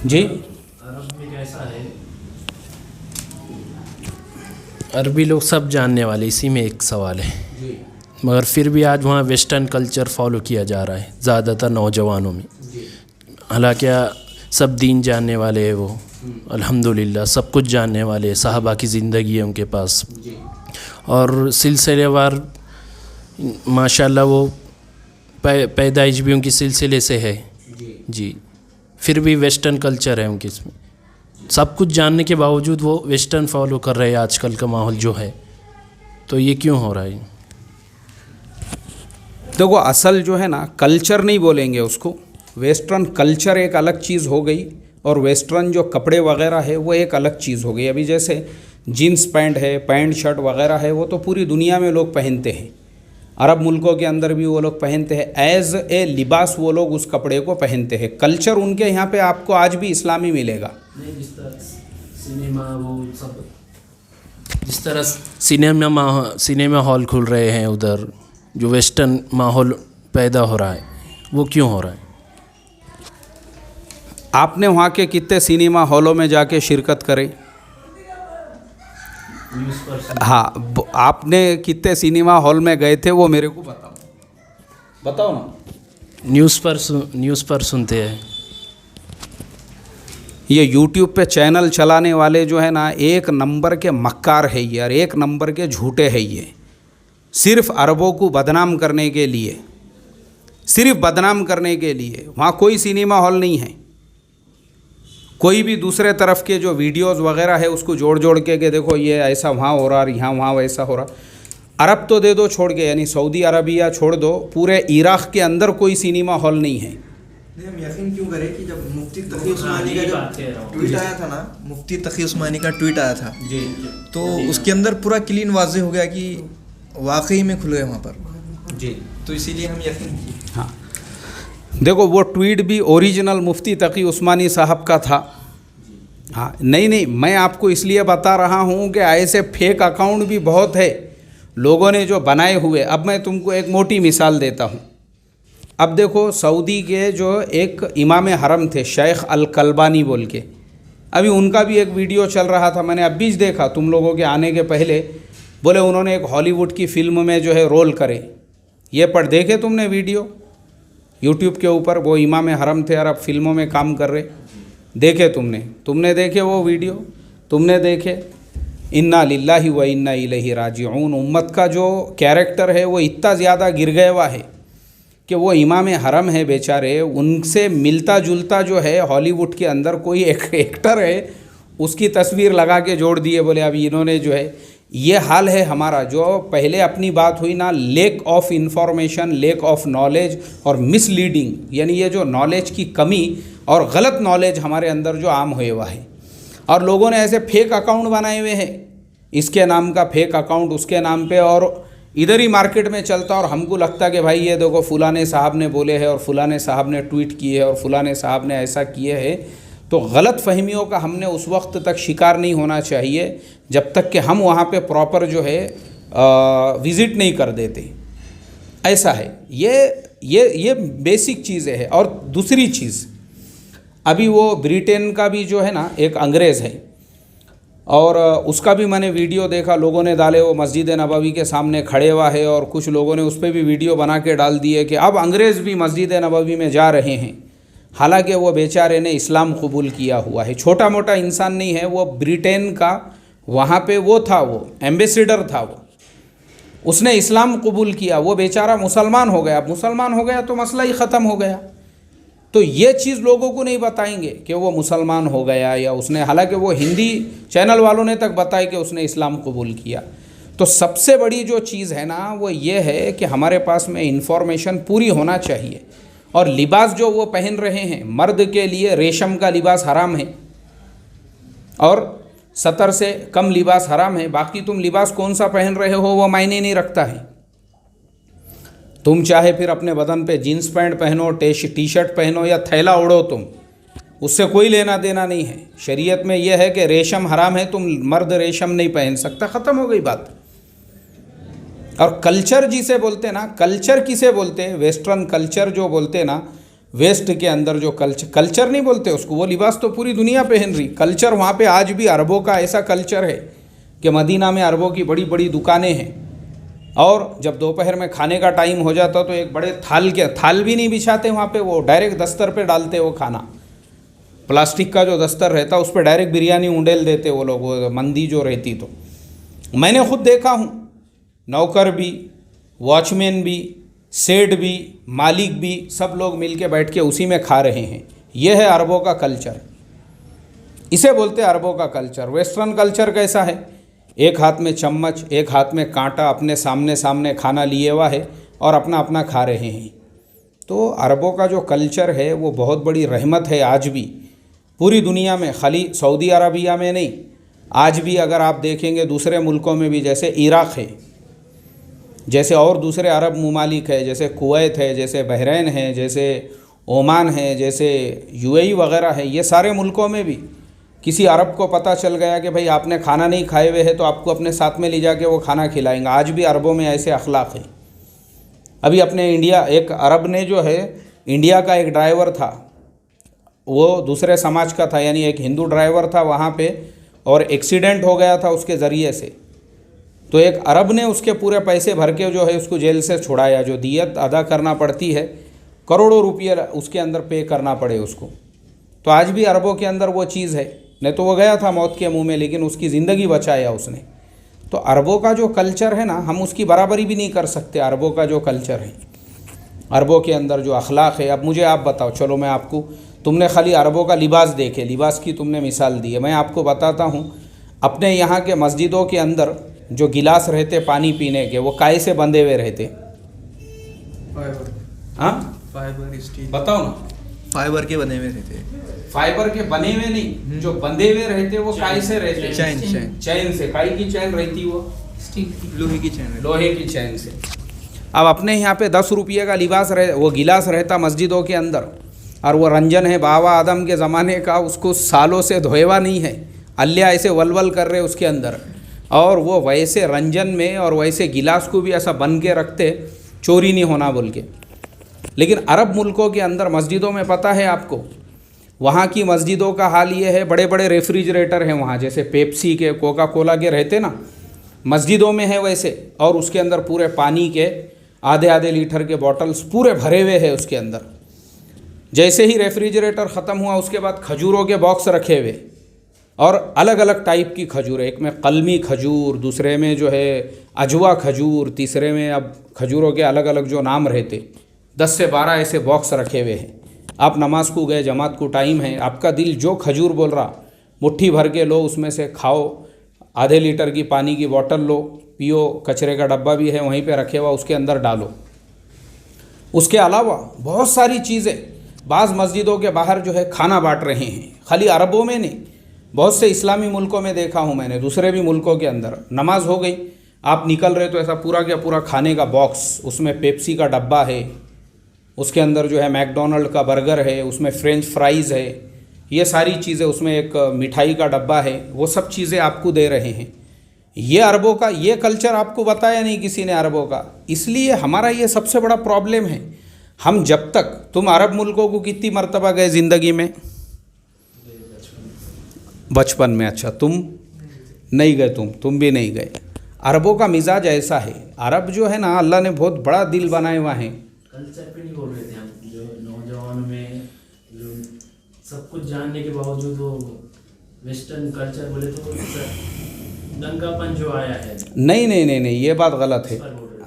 जी, अरब में कैसा है? अरबी लोग सब जानने वाले, इसी में एक सवाल है। मगर फिर भी आज वहाँ वेस्टर्न कल्चर फॉलो किया जा रहा है ज़्यादातर नौजवानों में। हालांकि सब दीन जानने वाले हैं, वो अल्हम्दुलिल्लाह सब कुछ जानने वाले हैं, सहाबा की ज़िंदगी है उनके पास, और सिलसिलेवार माशाल्लाह वो पैदाइश भी उनकी सिलसिले से है जी। फिर भी वेस्टर्न कल्चर है उनके, इसमें सब कुछ जानने के बावजूद वो वेस्टर्न फॉलो कर रहे हैं आजकल का माहौल जो है। तो ये क्यों हो रहा है? देखो, असल जो है ना, कल्चर नहीं बोलेंगे उसको, वेस्टर्न कल्चर एक अलग चीज़ हो गई और वेस्टर्न जो कपड़े वगैरह है वो एक अलग चीज़ हो गई। अभी जैसे जीन्स पैंट है, पैंट शर्ट वगैरह है, वो तो पूरी दुनिया में लोग पहनते हैं, अरब मुल्कों के अंदर भी वो लोग पहनते हैं, एज़ ए लिबास वो लोग उस कपड़े को पहनते हैं। कल्चर उनके यहाँ पे आपको आज भी इस्लामी मिलेगा। जिस तरह सिनेमा वो सब, जिस तरह सिनेमा हॉल खुल रहे हैं उधर, जो वेस्टर्न माहौल पैदा हो रहा है, वो क्यों हो रहा है? आपने वहाँ के कितने सिनेमा हॉलों में जाके शिरकत करें? हाँ, आपने कितने सिनेमा हॉल में गए थे वो मेरे को बताओ ना। न्यूज़ पर सुनते हैं। ये यूट्यूब पे चैनल चलाने वाले जो है ना, एक नंबर के मक्कार है ये, और एक नंबर के झूठे है ये। सिर्फ अरबों को बदनाम करने के लिए, सिर्फ बदनाम करने के लिए। वहाँ कोई सिनेमा हॉल नहीं है। कोई भी दूसरे तरफ के जो वीडियोस वगैरह है उसको जोड़ जोड़ के देखो ये ऐसा वहाँ हो रहा, यहाँ वहाँ वैसा हो रहा। अरब तो दे दो छोड़ के, यानी सऊदी अरबिया छोड़ दो, पूरे इराक़ के अंदर कोई सिनेमा हॉल नहीं है। हम यकीन क्यों करें कि जब मुफ्ती तकी उस्मानी का जब ट्वीट आया था ना, मुफ्ती तकी उस्मानी का ट्वीट आया था जी, तो उसके अंदर पूरा क्लीन वाज़ेह हो गया कि वाकई में खुल गए वहाँ पर जी। तो इसीलिए हम यकीन किए। हाँ, देखो वो ट्वीट भी ओरिजिनल मुफ्ती तकी उस्मानी साहब का था। हाँ, नहीं, मैं आपको इसलिए बता रहा हूँ कि ऐसे फेक अकाउंट भी बहुत है लोगों ने जो बनाए हुए। अब मैं तुमको एक मोटी मिसाल देता हूँ। अब देखो, सऊदी के जो एक इमाम हरम थे शेख अल-कल्बानी बोल के, अभी उनका भी एक वीडियो चल रहा था, मैंने अभी देखा तुम लोगों के आने के पहले। बोले उन्होंने एक हॉलीवुड की फ़िल्म में जो है रोल करे। ये पर देखे तुमने वीडियो यूट्यूब के ऊपर? वो इमाम हरम थे और अब फिल्मों में काम कर रहे। देखे तुमने देखे वो वीडियो? तुमने देखे? इन्ना लिल्लाहि व इन्ना इलैहि राजिऊन। उम्मत का जो कैरेक्टर है वो इतना ज़्यादा गिर गया हुआ है कि वो इमाम हरम है बेचारे, उनसे मिलता जुलता जो है हॉलीवुड के अंदर कोई एक एक्टर है, उसकी तस्वीर लगा के जोड़ दिए। बोले अभी इन्होंने जो है, ये हाल है हमारा। जो पहले अपनी बात हुई ना, lack of information, lack of knowledge और मिसलीडिंग, यानी ये जो नॉलेज की कमी और गलत नॉलेज हमारे अंदर जो आम हुए हुआ है, और लोगों ने ऐसे फेक अकाउंट बनाए हुए हैं, इसके नाम का फेक अकाउंट उसके नाम पे, और इधर ही मार्केट में चलता। और हमको लगता कि भाई ये देखो फुलाने साहब ने बोले हैं और फुलाने साहब ने ट्वीट किए हैं और फुलाने साहब ने ऐसा किए हैं। तो गलत फहमियों का हमने उस वक्त तक शिकार नहीं होना चाहिए जब तक कि हम वहाँ पे प्रॉपर जो है विज़िट नहीं कर देते। ऐसा है, ये बेसिक चीज़ें हैं। और दूसरी चीज़, अभी वो ब्रिटेन का भी जो है ना एक अंग्रेज़ है, और उसका भी मैंने वीडियो देखा, लोगों ने डाले, वो मस्जिद नबवी के सामने खड़े हुआ है, और कुछ लोगों ने उस पर भी वीडियो बना के डाल दिए कि अब अंग्रेज़ भी मस्जिद नबवी में जा रहे हैं। हालांकि वो बेचारे ने इस्लाम कबूल किया हुआ है, छोटा मोटा इंसान नहीं है वो। ब्रिटेन का वहाँ पे वो था, वो एम्बेसडर था, वो उसने इस्लाम कबूल किया, वो बेचारा मुसलमान हो गया। अब मुसलमान हो गया तो मसला ही ख़त्म हो गया। तो ये चीज़ लोगों को नहीं बताएंगे कि वो मुसलमान हो गया या उसने, हालांकि वो हिंदी चैनल वालों ने तक बताया कि उसने इस्लाम कबूल किया। तो सबसे बड़ी जो चीज़ है ना वो ये है कि हमारे पास में इंफॉर्मेशन पूरी होना चाहिए। और लिबास जो वो पहन रहे हैं, मर्द के लिए रेशम का लिबास हराम है और 70 से कम लिबास हराम है। बाकी तुम लिबास कौन सा पहन रहे हो वो मायने नहीं रखता है। तुम चाहे फिर अपने बदन पे जीन्स पैंट पहनो, टी शर्ट पहनो या थैला ओढ़ो, तुम उससे कोई लेना देना नहीं है। शरीयत में यह है कि रेशम हराम है, तुम मर्द रेशम नहीं पहन सकता, ख़त्म हो गई बात। और कल्चर जिसे बोलते हैं ना, कल्चर किसे बोलते हैं? वेस्टर्न कल्चर जो बोलते हैं ना, वेस्ट के अंदर जो कल्चर नहीं बोलते उसको, वो लिबास तो पूरी दुनिया पहन रही। कल्चर वहाँ पे आज भी अरबों का ऐसा कल्चर है कि मदीना में अरबों की बड़ी बड़ी दुकानें हैं और जब दोपहर में खाने का टाइम हो जाता तो एक बड़े थाल भी नहीं बिछाते वहाँ पे, वो डायरेक्ट दस्तर पे डालते वो खाना। प्लास्टिक का जो दस्तर रहता उस पर डायरेक्ट बिरयानी उंडेल देते वो लोग, वो मंदी जो रहती। तो मैंने खुद देखा हूँ, नौकर भी, वॉचमैन भी, सेठ भी, मालिक भी, सब लोग मिलके बैठ के उसी में खा रहे हैं। यह है अरबों का कल्चर, इसे बोलते हैं अरबों का कल्चर। वेस्टर्न कल्चर कैसा है? एक हाथ में चम्मच, एक हाथ में कांटा, अपने सामने सामने खाना लिए हुआ है और अपना अपना खा रहे हैं। तो अरबों का जो कल्चर है वो बहुत बड़ी रहमत है आज भी पूरी दुनिया में, खाली सऊदी अरबिया में नहीं, आज भी अगर आप देखेंगे दूसरे मुल्कों में भी, जैसे इराक़ है, जैसे और दूसरे अरब ममालिक है, जैसे कुवैत है, जैसे बहरीन है, जैसे ओमान है, जैसे यूएई वगैरह है, ये सारे मुल्कों में भी किसी अरब को पता चल गया कि भाई आपने खाना नहीं खाए हुए है तो आपको अपने साथ में ले जाके वो खाना खिलाएंगे। आज भी अरबों में ऐसे अखलाक है। अभी अपने इंडिया, एक अरब ने जो है, इंडिया का एक ड्राइवर था, वो दूसरे समाज का था, यानी एक हिंदू ड्राइवर था वहाँ पे, और एक्सीडेंट हो गया था उसके ज़रिए से। तो एक अरब ने उसके पूरे पैसे भर के जो है उसको जेल से छुड़ाया। जो दियत अदा करना पड़ती है, करोड़ों रुपये उसके अंदर पे करना पड़े उसको। तो आज भी अरबों के अंदर वो चीज़ है। नहीं तो वो गया था मौत के मुंह में, लेकिन उसकी ज़िंदगी बचाया उसने। तो अरबों का जो कल्चर है ना, हम उसकी बराबरी भी नहीं कर सकते। अरबों का जो कल्चर है, अरबों के अंदर जो अखलाक है। अब मुझे आप बताओ, चलो मैं आपको, तुमने खाली अरबों का लिबास देखे, लिबास की तुमने मिसाल दी है, मैं आपको बताता हूँ अपने यहाँ के मस्जिदों के अंदर जो गिलास रहते पानी पीने के, वो काहे से बंधे हुए रहते? हाँ, फाइबर, स्टील, बताओ ना। फाइबर के बने हुए रहते। फाइबर के बने हुए नहीं, जो बंधे हुए रहते वो काहे से रहते? चैन से। काहे की चैन रहती? वो लोहे की चैन, लोहे की चैन से। अब अपने यहाँ पे 10 रुपये का लिबास वो गिलास रहता मस्जिदों के अंदर, और वो रंजन है बाबा आदम के ज़माने का, उसको सालों से धोएवा नहीं है, अल्लाह ऐसे वलवल कर रहे उसके अंदर, और वो वैसे रंजन में और वैसे गिलास को भी ऐसा बन के रखते, चोरी नहीं होना बोल के। लेकिन अरब मुल्कों के अंदर मस्जिदों में पता है आपको, वहाँ की मस्जिदों का हाल ये है, बड़े बड़े रेफ्रिजरेटर हैं वहाँ, जैसे पेप्सी के, कोका कोला के रहते ना, मस्जिदों में है वैसे, और उसके अंदर पूरे पानी के आधे आधे लीटर के बॉटल्स पूरे भरे हुए हैं उसके अंदर। जैसे ही रेफ्रिजरेटर ख़त्म हुआ उसके बाद खजूरों के बॉक्स रखे हुए, और अलग अलग टाइप की खजूर, एक में कलमी खजूर, दूसरे में जो है अजवा खजूर, तीसरे में अब खजूरों के अलग अलग जो नाम रहते, 10 से 12 ऐसे बॉक्स रखे हुए हैं। आप नमाज को गए, जमात को टाइम है, आपका दिल जो खजूर बोल रहा, मुट्ठी भर के लो, उसमें से खाओ, आधे लीटर की पानी की बोतल लो, पियो, कचरे का डब्बा भी है वहीं पे रखे हुआ, उसके अंदर डालो। उसके अलावा बहुत सारी चीज़ें, बाज़ मस्जिदों के बाहर जो है खाना बांट रहे हैं, खाली अरबों में नहीं, बहुत से इस्लामी मुल्कों में देखा हूँ मैंने, दूसरे भी मुल्कों के अंदर। नमाज हो गई, आप निकल रहे तो ऐसा पूरा क्या पूरा खाने का बॉक्स, उसमें पेप्सी का डब्बा है, उसके अंदर जो है मैकडोनल्ड का बर्गर है, उसमें फ्रेंच फ्राइज़ है, ये सारी चीज़ें, उसमें एक मिठाई का डब्बा है, वो सब चीज़ें आपको दे रहे हैं। ये अरबों का, ये कल्चर आपको बताया नहीं किसी ने अरबों का। इसलिए हमारा ये सबसे बड़ा प्रॉब्लम है। हम जब तक, तुम अरब मुल्कों को कितनी मरतबा गए ज़िंदगी में? बचपन में। अच्छा, तुम नहीं गए, तुम भी नहीं गए। अरबों का मिजाज ऐसा है, अरब जो है ना, अल्लाह ने बहुत बड़ा दिल बनाए हुआ है। कल्चर पे नहीं बोल रहे थे हम, जो नौजवान में जो सब कुछ जानने के बावजूद वो वेस्टर्न कल्चर बोले तो दंगापन जो आया है। नहीं, ये बात गलत है।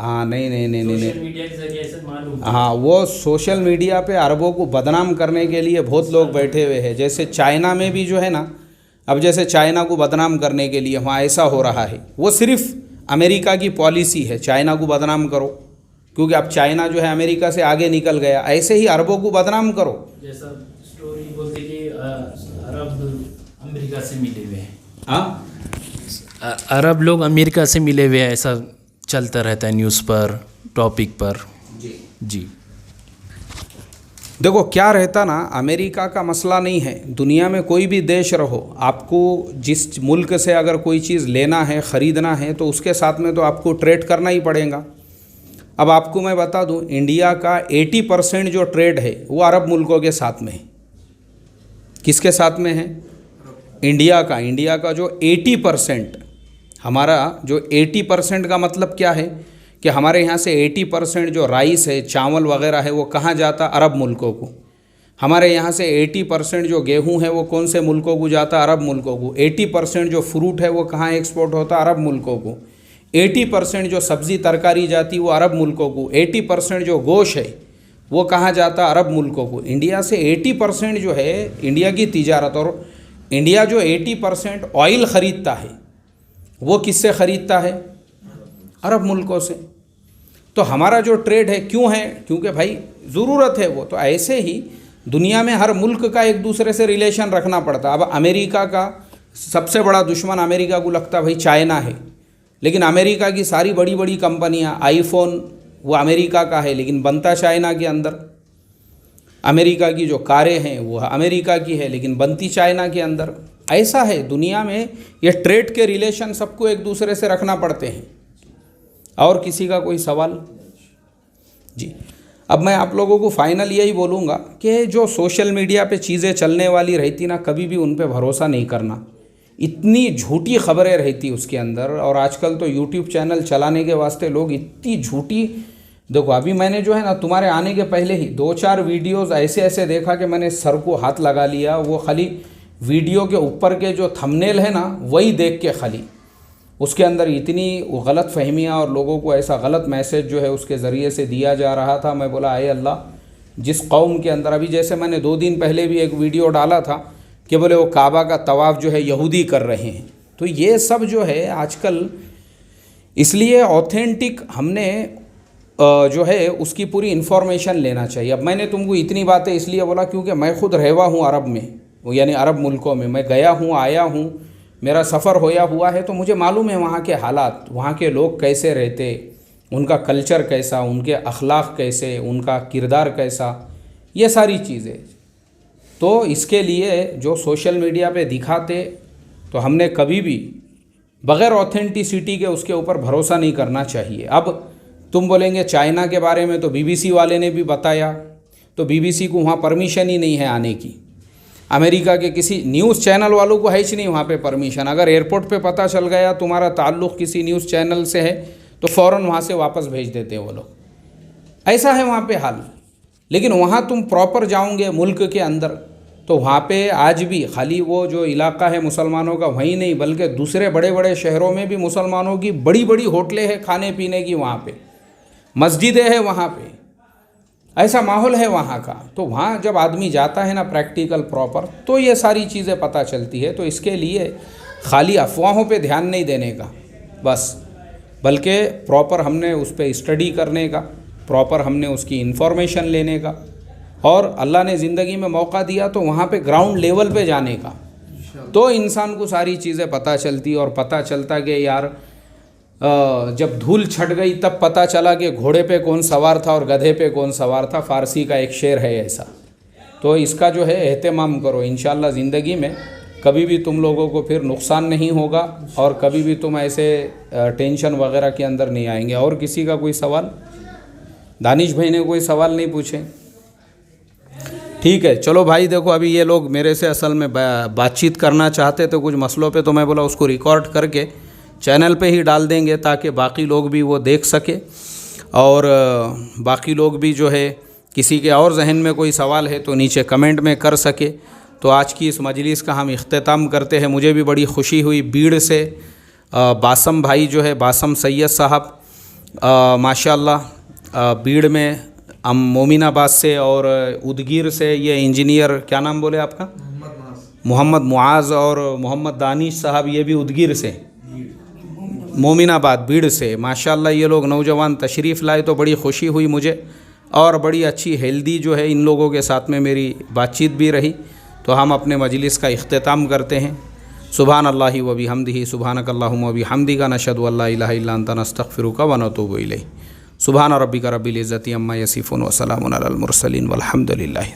हाँ नहीं नहीं नहीं नहीं नहीं मीडिया के जरिए ऐसा मालूम। हाँ, वो सोशल मीडिया पे अरबों को बदनाम करने के लिए बहुत लोग बैठे हुए हैं। जैसे चाइना में भी जो है ना, अब जैसे चाइना को बदनाम करने के लिए वहाँ ऐसा हो रहा है, वो सिर्फ अमेरिका की पॉलिसी है, चाइना को बदनाम करो, क्योंकि अब चाइना जो है अमेरिका से आगे निकल गया। ऐसे ही अरबों को बदनाम करो। जैसा स्टोरी बोलते कि अरब अमेरिका से मिले हुए हैं। हाँ, अरब लोग अमेरिका से मिले हुए हैं, ऐसा चलता रहता है न्यूज़ पर, टॉपिक पर। जी देखो क्या रहता ना, अमेरिका का मसला नहीं है, दुनिया में कोई भी देश रहो, आपको जिस मुल्क से अगर कोई चीज़ लेना है, ख़रीदना है, तो उसके साथ में तो आपको ट्रेड करना ही पड़ेगा। अब आपको मैं बता दूं, इंडिया का 80% जो ट्रेड है वो अरब मुल्कों के साथ में है। किसके साथ में है? इंडिया का जो 80%, हमारा जो 80% का मतलब क्या है कि हमारे यहाँ से 80% जो राइस है, चावल वगैरह है, वो कहाँ जाता? अरब मुल्कों को। हमारे यहाँ से 80% जो गेहूँ है वो कौन से मुल्कों को जाता? अरब मुल्कों को। 80% जो फ्रूट है वो कहाँ एक्सपोर्ट होता? अरब मुल्कों को। 80% जो सब्ज़ी तरकारी जाती वो अरब मुल्कों को। 80% जो गोश्त है वो कहाँ जाता? अरब मुल्कों को। इंडिया से 80% जो है इंडिया की तिजारत, और इंडिया जो 80% ऑयल ख़रीदता है वो किससे ख़रीदता है? अरब मुल्कों से। तो हमारा जो ट्रेड है क्यों है? क्योंकि भाई ज़रूरत है वो। तो ऐसे ही दुनिया में हर मुल्क का एक दूसरे से रिलेशन रखना पड़ता। अब अमेरिका का सबसे बड़ा दुश्मन अमेरिका को लगता भाई चाइना है, लेकिन अमेरिका की सारी बड़ी बड़ी कंपनियां, आईफोन वो अमेरिका का है लेकिन बनता चाइना के अंदर। अमेरिका की जो कारें हैं वो अमेरिका की है लेकिन बनती चाइना के अंदर। ऐसा है दुनिया में, ये ट्रेड के रिलेशन सबको एक दूसरे से रखना पड़ते हैं। और किसी का कोई सवाल? जी, अब मैं आप लोगों को फाइनल यही बोलूँगा कि जो सोशल मीडिया पे चीज़ें चलने वाली रहती ना, कभी भी उन पे भरोसा नहीं करना। इतनी झूठी खबरें रहती उसके अंदर, और आजकल तो यूट्यूब चैनल चलाने के वास्ते लोग इतनी झूठी, देखो अभी मैंने जो है ना तुम्हारे आने के पहले ही 2-4 वीडियोस ऐसे ऐसे देखा कि मैंने सर को हाथ लगा लिया। वो खाली वीडियो के ऊपर के जो थंबनेल है ना वही देख के खाली उसके अंदर इतनी वो गलत फहमियाँ और लोगों को ऐसा गलत मैसेज जो है उसके ज़रिए से दिया जा रहा था। मैं बोला आए अल्लाह, जिस कौम के अंदर, अभी जैसे मैंने 2 दिन पहले भी एक वीडियो डाला था कि बोले वो काबा का तवाफ़ जो है यहूदी कर रहे हैं। तो ये सब जो है आजकल, इसलिए ऑथेंटिक हमने जो है उसकी पूरी इन्फॉर्मेशन लेना चाहिए। अब मैंने तुमको इतनी बातें इसलिए बोला क्योंकि मैं खुद रहवा हूँ अरब में, यानी अरब मुल्कों में मैं गया हूँ, आया हूँ, मेरा सफ़र होया हुआ है, तो मुझे मालूम है वहाँ के हालात, वहाँ के लोग कैसे रहते, उनका कल्चर कैसा, उनके अखलाक कैसे, उनका किरदार कैसा, ये सारी चीज़ें। तो इसके लिए जो सोशल मीडिया पे दिखाते, तो हमने कभी भी बग़ैर ऑथेंटिसिटी के उसके ऊपर भरोसा नहीं करना चाहिए। अब तुम बोलेंगे चाइना के बारे में तो बीबीसी वाले ने भी बताया, तो बीबीसी को वहाँ परमिशन ही नहीं है आने की। अमेरिका के किसी न्यूज़ चैनल वालों को है ही नहीं वहाँ पे परमिशन। अगर एयरपोर्ट पे पता चल गया तुम्हारा ताल्लुक़ किसी न्यूज़ चैनल से है तो फ़ौरन वहाँ से वापस भेज देते हैं वो लोग। ऐसा है वहाँ पे हाल। लेकिन वहाँ तुम प्रॉपर जाओगे मुल्क के अंदर, तो वहाँ पे आज भी खाली वो जो इलाका है मुसलमानों का वहीं नहीं, बल्कि दूसरे बड़े बड़े शहरों में भी मुसलमानों की बड़ी बड़ी होटलें हैं खाने पीने की, वहाँ पे मस्जिदें हैं, वहाँ पे ऐसा माहौल है वहाँ का। तो वहाँ जब आदमी जाता है ना प्रैक्टिकल प्रॉपर, तो ये सारी चीज़ें पता चलती है। तो इसके लिए खाली अफवाहों पे ध्यान नहीं देने का बस, बल्कि प्रॉपर हमने उस पर स्टडी करने का, प्रॉपर हमने उसकी इन्फॉर्मेशन लेने का, और अल्लाह ने ज़िंदगी में मौका दिया तो वहाँ पे ग्राउंड लेवल पे जाने का, तो इंसान को सारी चीज़ें पता चलती। और पता चलता कि यार जब धूल छट गई तब पता चला कि घोड़े पे कौन सवार था और गधे पे कौन सवार था। फ़ारसी का एक शेर है ऐसा। तो इसका जो है एहतमाम करो, इंशाल्लाह ज़िंदगी में कभी भी तुम लोगों को फिर नुकसान नहीं होगा और कभी भी तुम ऐसे टेंशन वगैरह के अंदर नहीं आएंगे। और किसी का कोई सवाल? दानिश भाई ने कोई सवाल नहीं पूछे? ठीक है, चलो भाई देखो अभी ये लोग मेरे से असल में बातचीत करना चाहते थे कुछ मसलों पे, तो मैं बोला उसको रिकॉर्ड करके चैनल पे ही डाल देंगे ताकि बाकी लोग भी वो देख सके, और बाकी लोग भी जो है किसी के और जहन में कोई सवाल है तो नीचे कमेंट में कर सके। तो आज की इस मजलिस का हम इख्तिताम करते हैं। मुझे भी बड़ी खुशी हुई, बीड़ से बासम भाई जो है, बासम सैयद साहब, माशाल्लाह बीड़ में हम मोमिनाबाद से और उदगीर से ये इंजीनियर, क्या नाम बोले आपका? मोहम्मद मुआज़ और मोहम्मद दानिश साहब, ये भी उदगीर से, मोमिनाबाद बीड़ से। माशाल्लाह ये लोग नौजवान तशरीफ़ लाए तो बड़ी खुशी हुई मुझे, और बड़ी अच्छी हेल्दी जो है इन लोगों के साथ में मेरी बातचीत भी रही। तो हम अपने मजलिस का इख्तिताम करते हैं। सुभान अल्लाहि व बिहम्दिही, सुभानक अल्लाहुम्मा व बिहम्दिका, नशहदु अल्ला इलाहा इल्ला अंता, नस्तगफिरुका व नतूबु इलैह। सुभान रब्बिका रब्बिल इज़्ज़ति अम्मा यसिफून व सलामुन अलल मुरसलीन वल्हम्दुलिल्लाहि।